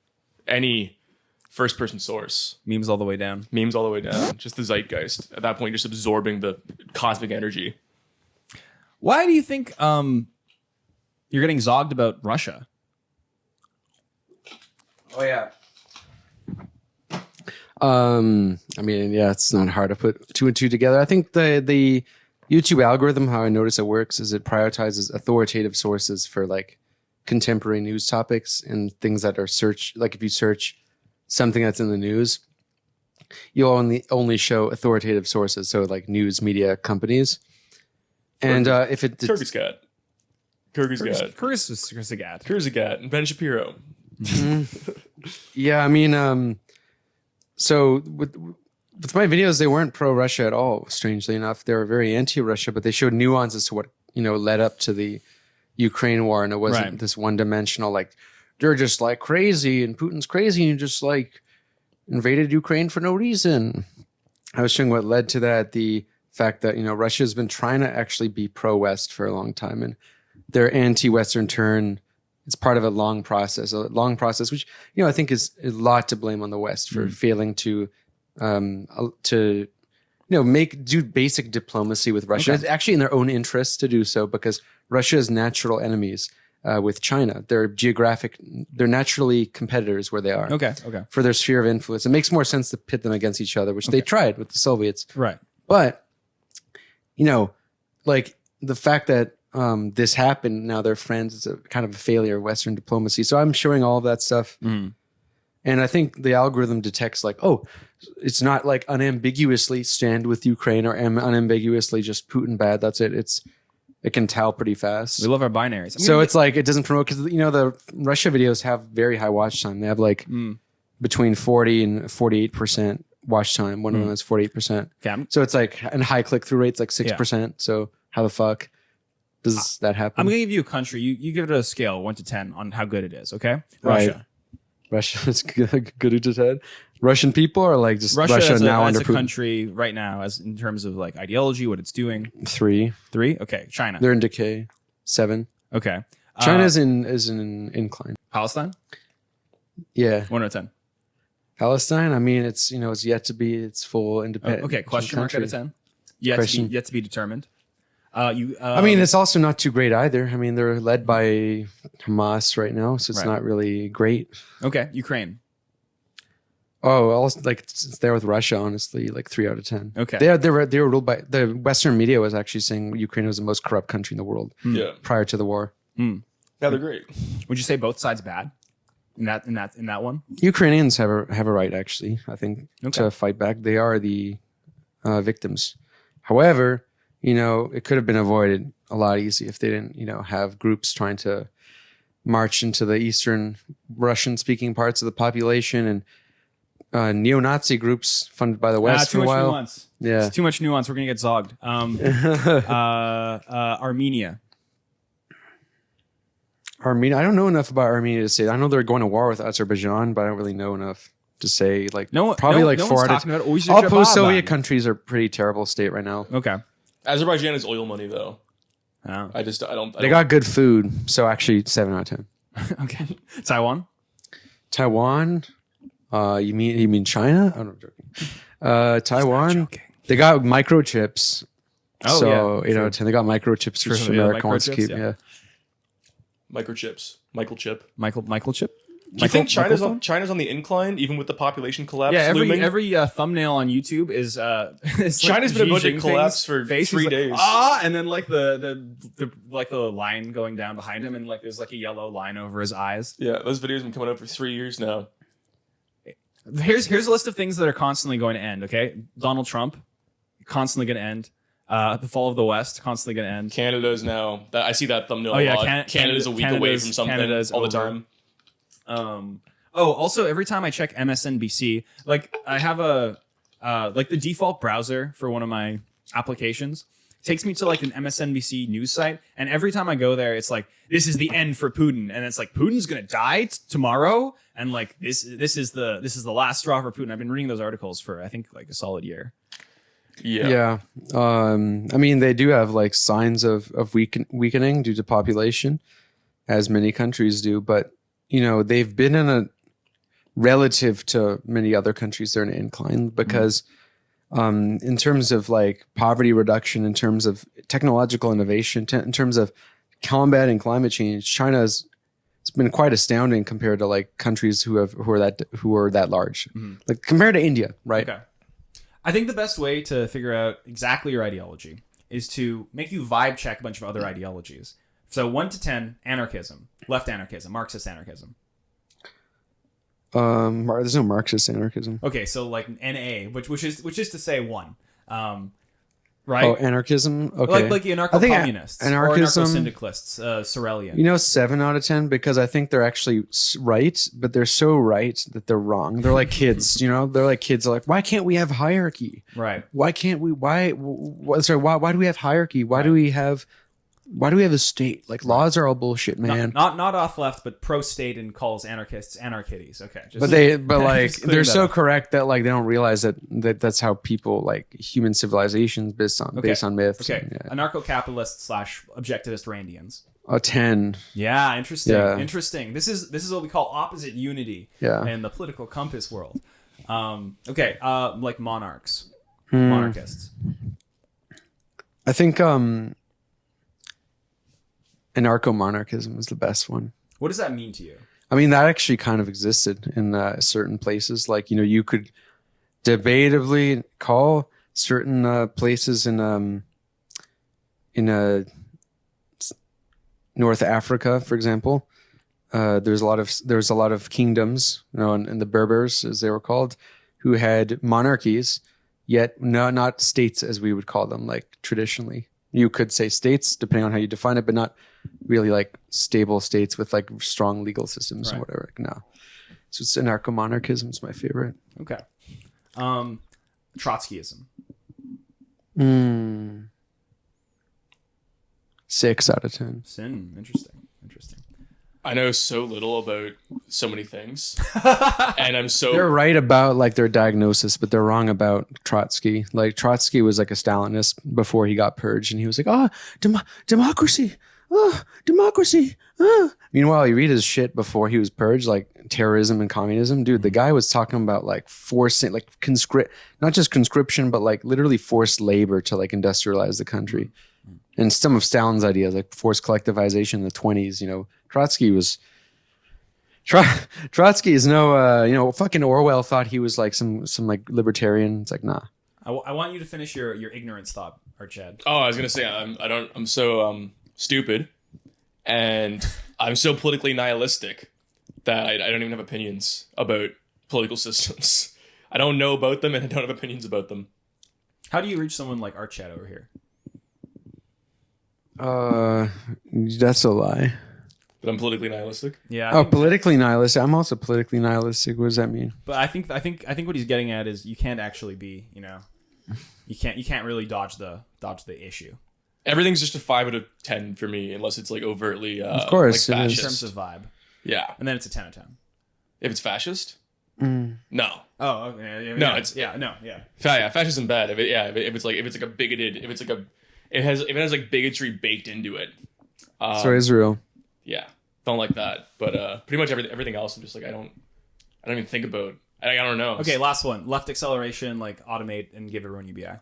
any first person source. Memes all the way down. Memes all the way down. Just the zeitgeist. At that point, just absorbing the cosmic energy. Why do you think you're getting zogged about Russia? Oh yeah. I mean, yeah, it's not hard to put two and two together. I think the YouTube algorithm, how I notice it works, is it prioritizes authoritative sources for like contemporary news topics and things that are search. Like if you search something that's in the news, you'll only show authoritative sources, so like news media companies. And if it Turkey's cat. Kurzgesagt, and Ben Shapiro. Yeah, I mean, so with my videos, they weren't pro-Russia at all. Strangely enough, they were very anti-Russia, but they showed nuances to what led up to the Ukraine war, and it wasn't this one-dimensional like they're just like crazy and Putin's crazy and just like invaded Ukraine for no reason. I was showing what led to that, the fact that Russia has been trying to actually be pro-West for a long time, and their anti-Western turn. It's part of a long process, which I think is a lot to blame on the West for failing to do basic diplomacy with Russia. Okay. It's actually in their own interest to do so because Russia is natural enemies with China. They're naturally competitors where they are. Okay. For their sphere of influence, it makes more sense to pit them against each other, which they tried with the Soviets. Right. But like the fact that this happened, now they're friends, it's a kind of a failure of Western diplomacy. So I'm showing all of that stuff. And I think the algorithm detects like, oh, it's not like unambiguously stand with Ukraine or unambiguously just Putin bad. That's it. It can tell pretty fast. We love our binaries. It's like it doesn't promote because the Russia videos have very high watch time. They have like between 40 and 48% watch time. One of them is 48%. Okay. So it's like, and high click through rates like 6%. So how the fuck does that happen? I'm gonna give you a country. You give it a scale 1 to 10 on how good it is. Okay. Right. Russia is good to 10. Russian people are like just Russia now as under a Putin. country right now, as in terms of like ideology, what it's doing. 3. Okay. China. They're in decay. 7. Okay. China's is in incline. Palestine. Yeah. 1 out of 10. Palestine. I mean, it's it's yet to be its full independent. Okay. Question mark out of 10. Yet to be determined. I mean, it's also not too great either. I mean, they're led by Hamas right now, so it's not really great. Okay, Ukraine. Oh, also, like it's there with Russia, honestly, like 3 out of 10. Okay, they were ruled by the Western media was actually saying Ukraine was the most corrupt country in the world. Yeah, prior to the war. Yeah, they're great. Would you say both sides bad in that one? Ukrainians have a right, actually. I think to fight back. They are the victims. However, it could have been avoided a lot easier if they didn't, have groups trying to march into the eastern Russian-speaking parts of the population and neo-Nazi groups funded by the West for a while. Nuance. Yeah, it's too much nuance. We're gonna get zogged. Armenia. I don't know enough about Armenia to say. I know they're going to war with Azerbaijan, but I don't really know enough to say. Like, probably 4 out of 10. All post-Soviet countries are pretty terrible state right now. Okay. Azerbaijan is oil money though. Oh. I don't. They got good food, so actually 7 out of 10. Okay. Taiwan. You mean China? I'm not joking. Taiwan. They got microchips. Oh, so yeah. 8 out of 10. They got microchips, which America wants to keep. Yeah. Microchips. Michael Chip. Michael Chip. Do you think China's on the incline, even with the population collapse? Yeah, looming? every thumbnail on YouTube is China's been about to collapse for 3 days. And then like the line going down behind him, and like there's like a yellow line over his eyes. Yeah, those videos have been coming out for 3 years now. Here's a list of things that are constantly going to end. Okay, Donald Trump, constantly going to end. The fall of the West, constantly going to end. Canada's now. I see that thumbnail a lot. Canada's a week away from something all the time. Also every time I check MSNBC, like I have like the default browser for one of my applications takes me to like an MSNBC news site, and every time I go there, it's like, this is the end for Putin, and it's like Putin's gonna die tomorrow, and like this is the last straw for Putin. I've been reading those articles for I think like a solid year. Yeah. I mean, they do have like signs of weakening due to population, as many countries do, but they've been in a relative to many other countries, they're in an incline because in terms of like poverty reduction, in terms of technological innovation, in terms of combating climate change, it's been quite astounding compared to like countries who are that large, like compared to India, right? Okay. I think the best way to figure out exactly your ideology is to make you vibe check a bunch of other ideologies. So 1 to 10, anarchism, left anarchism, Marxist anarchism. There's no Marxist anarchism. Okay, so like NA, which is to say 1. right? Oh, anarchism. Okay. Like the I think anarcho-communists or anarchism- anarcho-syndicalists, Sorelian. 7 out of 10 because I think they're actually right, but they're so right that they're wrong. They're like kids, they're like kids. They're like, why can't we have hierarchy? Right. Why can't we? Why do we have hierarchy? Why do we have a state? Like laws are all bullshit, man. Not off left, but pro-state and calls anarchists anarchities. Okay. But like just clearing they're that so up. correct that like they don't realize that that's how people like human civilizations based on myths. Okay. Yeah. Anarcho-capitalists / objectivist Randians. A 10. Yeah, interesting. Yeah. Interesting. This is what we call opposite unity Yeah. in the political compass world. Okay. Like monarchs, Hmm. monarchists. I think anarcho-monarchism is the best one. What does that mean to you? I mean, that actually kind of existed in certain places. Like, you could debatably call certain places in North Africa, for example. There's a lot of kingdoms, and the Berbers, as they were called, who had monarchies, yet not states as we would call them, like traditionally. You could say states, depending on how you define it, but not really like stable states with like strong legal systems Right. and whatever. No. So it's anarcho-monarchism is my favorite. Okay. Trotskyism. 6 out of 10. Sin. Interesting. I know so little about so many things, and I'm so They're right about like their diagnosis, but they're wrong about Trotsky. Like Trotsky was like a Stalinist before he got purged, and he was like, democracy, democracy. Meanwhile, you read his shit before he was purged, like terrorism and communism. Dude, the guy was talking about like forcing, like not just conscription, but like literally forced labor to like industrialize the country. And some of Stalin's ideas, like forced collectivization in the 20s, Trotsky is no, fucking Orwell thought he was like some like libertarian. It's like, nah. I want you to finish your ignorance thought, Chad. Oh, I was gonna say I'm so stupid, and I'm so politically nihilistic that I don't even have opinions about political systems. I don't know about them, and I don't have opinions about them. How do you reach someone like Chad over here? That's a lie. But I'm politically nihilistic. Yeah. Politically nihilistic. I'm also politically nihilistic. What does that mean? But I think what he's getting at is you can't actually be, you can't really dodge the issue. Everything's just a 5 out of 10 for me, unless it's like overtly, Of course, like it is. In fascist. terms of vibe. Yeah, And then it's a 10 out of 10. if it's fascist, Mm. no, Oh, okay. No, yeah, it's- yeah, no, yeah. fascism bad. If it's like a bigoted, if it has like bigotry baked into it. So Israel. Yeah, don't like that. But pretty much everything else, I'm just like I don't even think about. I don't know. Okay, last one. Left acceleration, like automate and give everyone UBI.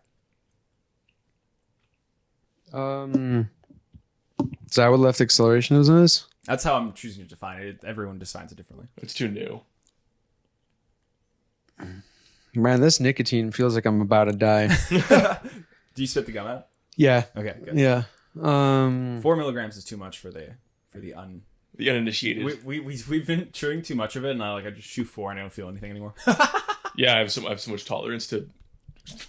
Is that what left acceleration is? That's how I'm choosing to define it. Everyone defines it differently. It's too new. Man, this nicotine feels like I'm about to die. Do you spit the gum out? Yeah. Okay, good. Yeah. 4 milligrams is too much for the un. The uninitiated. We've been chewing too much of it, and I just chew 4 and I don't feel anything anymore. Yeah, I have so much tolerance to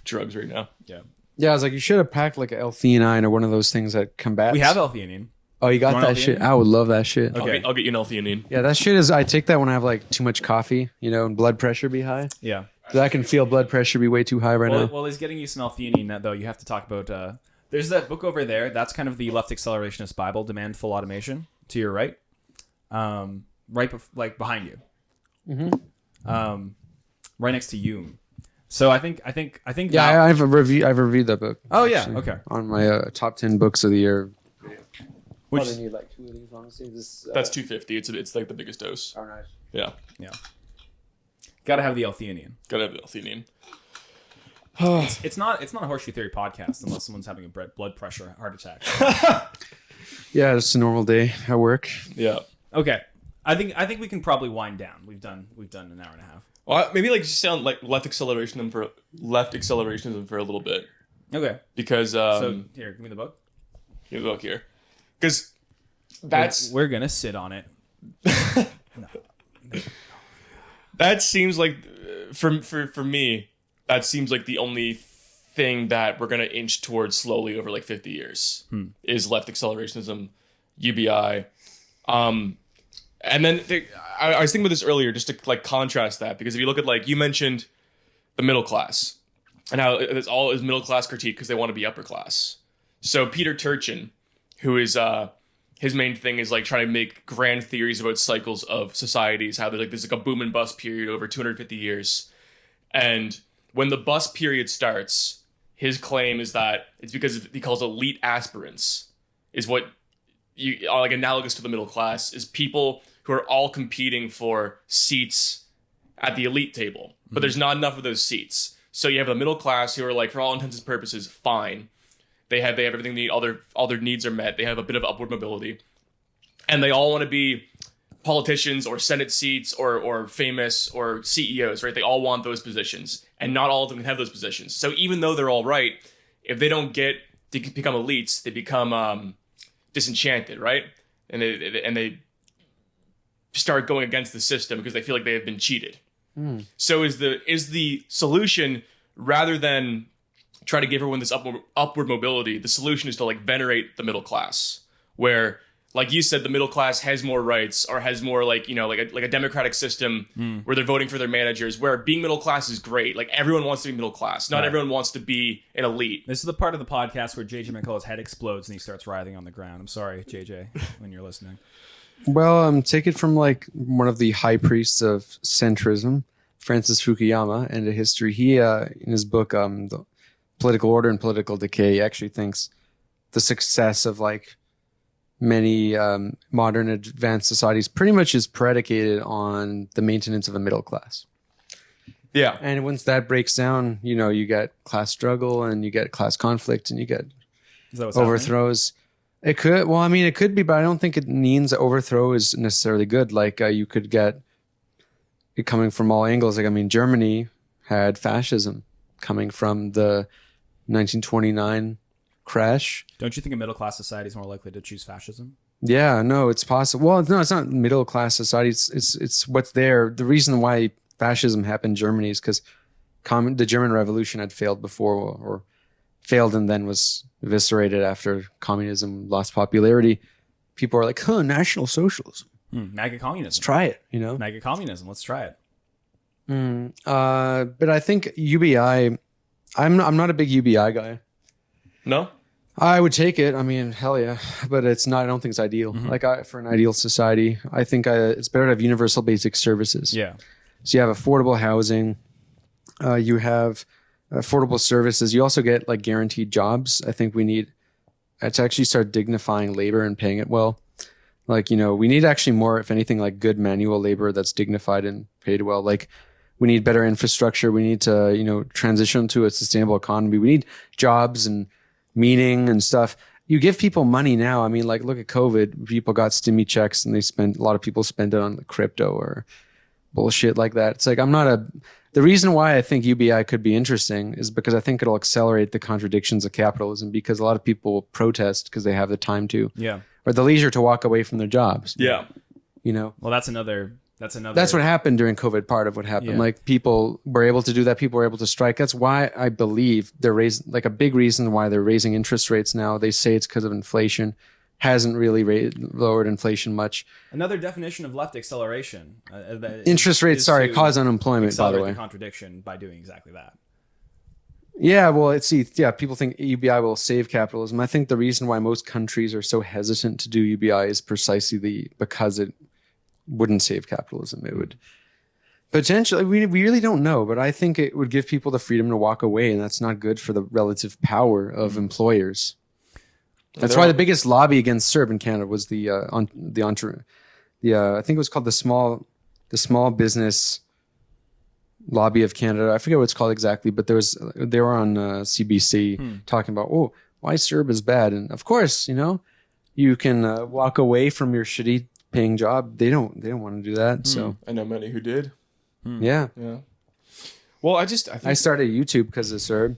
drugs right now. Yeah, Yeah, I was like, you should have packed like an L-theanine or one of those things that combats. we have L-theanine. Oh, you got Want that L-theanine? shit? I would love that shit. Okay. I'll get you an L-theanine. Yeah, that shit is. I take that when I have like too much coffee, and blood pressure be high. Yeah. 'Cause I can feel blood pressure be way too high right now. Well, he's getting you some L-theanine, though. You have to talk about. There's that book over there. That's kind of the left accelerationist Bible. Demand full automation to your right, behind you, right next to you. So I think. Yeah, that- I've reviewed that book. Oh yeah. actually, Okay. On my top 10 books of the year. Which Probably need like 2 of these, honestly. That's 250. It's like the biggest dose. Oh, nice. Yeah, gotta have the L-theanine. gotta have the L-theanine. It's not a horseshoe theory podcast unless someone's having a blood pressure heart attack. Yeah, it's a normal day at work. Yeah. Okay. I think we can probably wind down. We've done an hour and a half. Well, maybe like just sound like left accelerationism for a little bit Okay. because So here, give me the book. you look here because that's We're gonna sit on it. that seems like for me that seems like the only thing that we're going to inch towards slowly over like 50 years is left accelerationism, UBI. And then I was thinking about this earlier just to like contrast that, because if you look at, like, you mentioned the middle class and how it's all is middle class critique because they want to be upper class. So Peter Turchin, who is his main thing is like trying to make grand theories about cycles of societies, how there's like a boom and bust period over 250 years. And when the bust period starts, his claim is that it's because he calls elite aspirants is what you are, like, analogous to the middle class, is people who are all competing for seats at the elite table, but there's not enough of those seats. So you have the middle class who are, like, for all intents and purposes, fine. They have everything they need. All their needs are met. They have a bit of upward mobility, and they all want to be politicians or Senate seats or famous or CEOs, right? They all want those positions, and not all of them can have those positions. So even though they're all right, if they don't get to become elites, they become disenchanted, right? And they start going against the system because they feel like they have been cheated. So is the solution, rather than try to give everyone this upward mobility, the solution is to, like, venerate the middle class, where, like you said, the middle class has more rights, or has more, like, you know, like a democratic system where they're voting for their managers, where being middle class is great. Like, everyone wants to be middle class. Not everyone wants to be an elite. This is the part of the podcast where JJ McCullough's head explodes and he starts writhing on the ground. I'm sorry, JJ, when you're listening. Well, take it from, like, one of the high priests of centrism, Francis Fukuyama, and a history. He, in his book, The Political Order and Political Decay, he actually thinks the success of, like, many modern advanced societies pretty much is predicated on the maintenance of a middle class. Yeah. And once that breaks down, you know, you get class struggle and you get class conflict and you get overthrows. It could, well, I mean, it could be, but I don't think it means that overthrow is necessarily good. Like, you could get it coming from all angles. Like, I mean, Germany had fascism coming from the 1929 crash. Don't you think a middle class society is more likely to choose fascism? Yeah, no, it's possible. Well, no, it's not middle class society. It's what's there. The reason why fascism happened in Germany is because the German Revolution had failed before, or failed and then was eviscerated after communism lost popularity. People are like, huh, National Socialism. MAGA communism. Let's try it, you know? MAGA communism. Let's try it. But I think UBI, I'm not a big UBI guy. No? I would take it. I mean, hell yeah. But it's not, I don't think it's ideal. Like, for an ideal society, I think it's better to have universal basic services. Yeah. So you have affordable housing. You have affordable services. You also get, like, guaranteed jobs. I think we need to actually start dignifying labor and paying it well. Like, you know, we need actually more, if anything, like, good manual labor that's dignified and paid well. Like, we need better infrastructure. We need to, you know, transition to a sustainable economy. We need jobs and meaning and stuff. You give people money now. I mean, like, look at COVID. People got stimmy checks and a lot of people spend it on, like, crypto or bullshit like that. It's like, the reason why I think UBI could be interesting is because I think it'll accelerate the contradictions of capitalism, because a lot of people will protest because they have the time to. Yeah. Or the leisure to walk away from their jobs. Yeah. You know? Well, that's another. That's what happened during COVID. Part of what happened. Yeah. Like, people were able to do that. People were able to strike. That's why I believe they're raising, like, a big reason why they're raising interest rates now. They say it's because of inflation. Hasn't really lowered inflation much. Another definition of left acceleration. Interest rates, cause unemployment, by the way. The contradiction by doing exactly that. Yeah, well, people think UBI will save capitalism. I think the reason why most countries are so hesitant to do UBI is precisely because it wouldn't save capitalism. It would potentially, we really don't know, but I think it would give people the freedom to walk away, and that's not good for the relative power of employers. That's why the biggest lobby against CERB in Canada was I think it was called the small business lobby of Canada. I forget what it's called exactly, but they were on CBC talking about, why CERB is bad. And of course, you know, you can walk away from your shitty paying job. They don't want to do that. So I know many who did. Yeah. Well, I think I started YouTube because of CERB.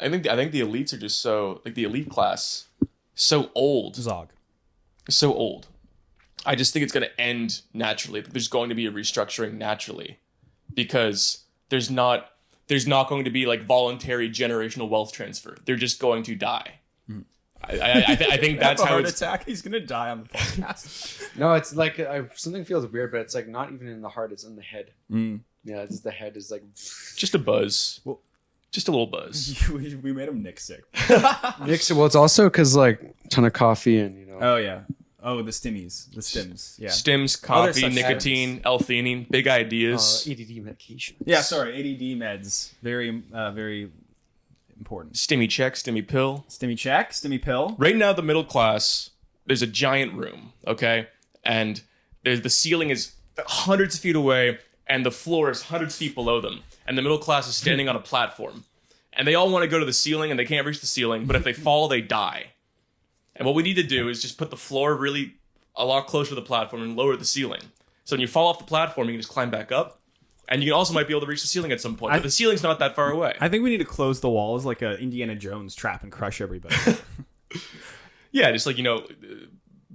I think the elites are just so, like, the elite class, so old. Zog. So old. I just think it's going to end naturally. There's going to be a restructuring naturally, because there's not there's not going to be like voluntary generational wealth transfer. They're just going to die. I think that's how it's attack. He's gonna die on the podcast. No, it's like something feels weird, but it's like not even in the heart; it's in the head. Mm. Yeah, it's the head is like just a buzz. Well, just a little buzz. we made him Nick sick. Nick's. Well, it's also because like a ton of coffee and Oh yeah. Oh, the stimmies, the stims. Yeah. Stims, Other coffee, such nicotine, L-theanine, big ideas. ADD medication. Yeah. Sorry, ADD meds. Very, very important. Stimmy check, stimmy pill. Stimmy check, stimmy pill. Right now, the middle class, there's a giant room, okay? And the ceiling is hundreds of feet away, and the floor is hundreds of feet below them. And the middle class is standing on a platform. And they all want to go to the ceiling, and they can't reach the ceiling, but if they fall, they die. And what we need to do is just put the floor really a lot closer to the platform and lower the ceiling. So when you fall off the platform, you can just climb back up. And you also might be able to reach the ceiling at some point. But the ceiling's not that far away. I think we need to close the walls like a Indiana Jones trap and crush everybody. Yeah, just like,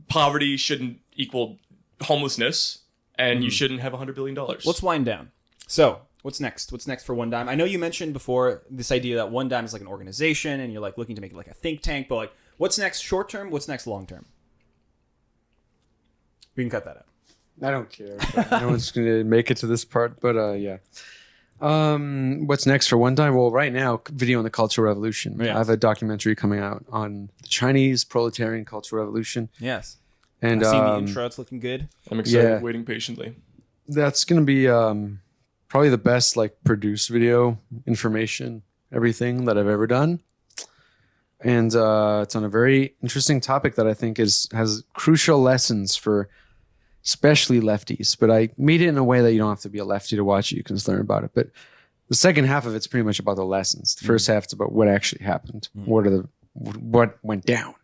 poverty shouldn't equal homelessness, and you shouldn't have $100 billion. Let's wind down. So, what's next? What's next for One Dime? I know you mentioned before this idea that One Dime is like an organization, and you're like looking to make it like a think tank. But like, what's next short term? What's next long term? We can cut that out. I don't care. No one's going to make it to this part, but yeah. What's next for One Dime? Well, right now, video on the Cultural Revolution. Yeah. I have a documentary coming out on the Chinese proletarian Cultural Revolution. Yes. And I've seen the intro. It's looking good. I'm excited, Yeah. waiting patiently. that's going to be probably the best like produced video, information, everything that I've ever done. And it's on a very interesting topic that I think has crucial lessons for especially lefties. But I made it in a way that you don't have to be a lefty to watch it. You can just learn about it. But the second half of it's pretty much about the lessons. The first half is about what actually happened. What went down.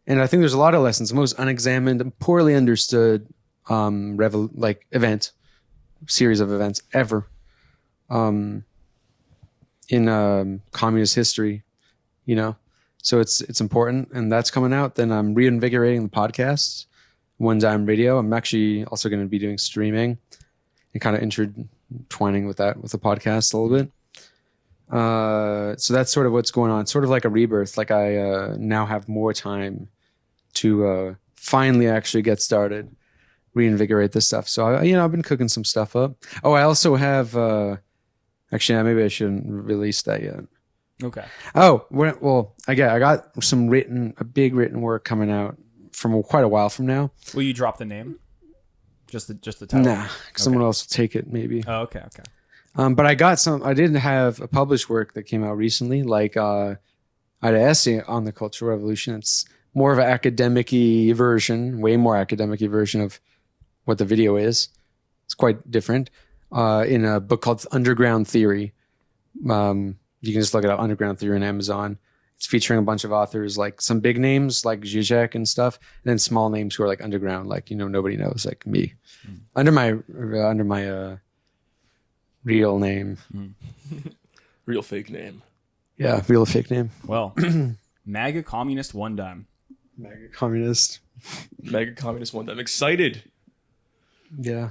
And I think there's a lot of lessons. The most unexamined and poorly understood series of events ever in communist history. You know, so it's important, and that's coming out. Then I'm reinvigorating the podcast, One Dime Radio. I'm actually also going to be doing streaming and kind of intertwining with that with the podcast a little bit. So that's sort of what's going on. It's sort of like a rebirth. Like I now have more time to finally actually get started, reinvigorate this stuff. So I've been cooking some stuff up. Oh, I also have. Actually, maybe I shouldn't release that yet. Okay. Oh, well, I got some big written work coming out from quite a while from now. Will you drop the name? Just the title? Nah, someone else will take it maybe. Oh, okay. But I didn't have a published work that came out recently. Like I had an essay on the Cultural Revolution. It's more of an academic-y version, way more academic-y version of what the video is. It's quite different. In a book called Underground Theory. You can just look it up, Underground Theory on Amazon. It's featuring a bunch of authors, like some big names like Zizek and stuff, and then small names who are like underground, like nobody knows, like me, under my real name, Real fake name. Yeah, real fake name. Well, MAGA communist One Dime. MAGA communist. Mega communist One Dime. Excited. Yeah.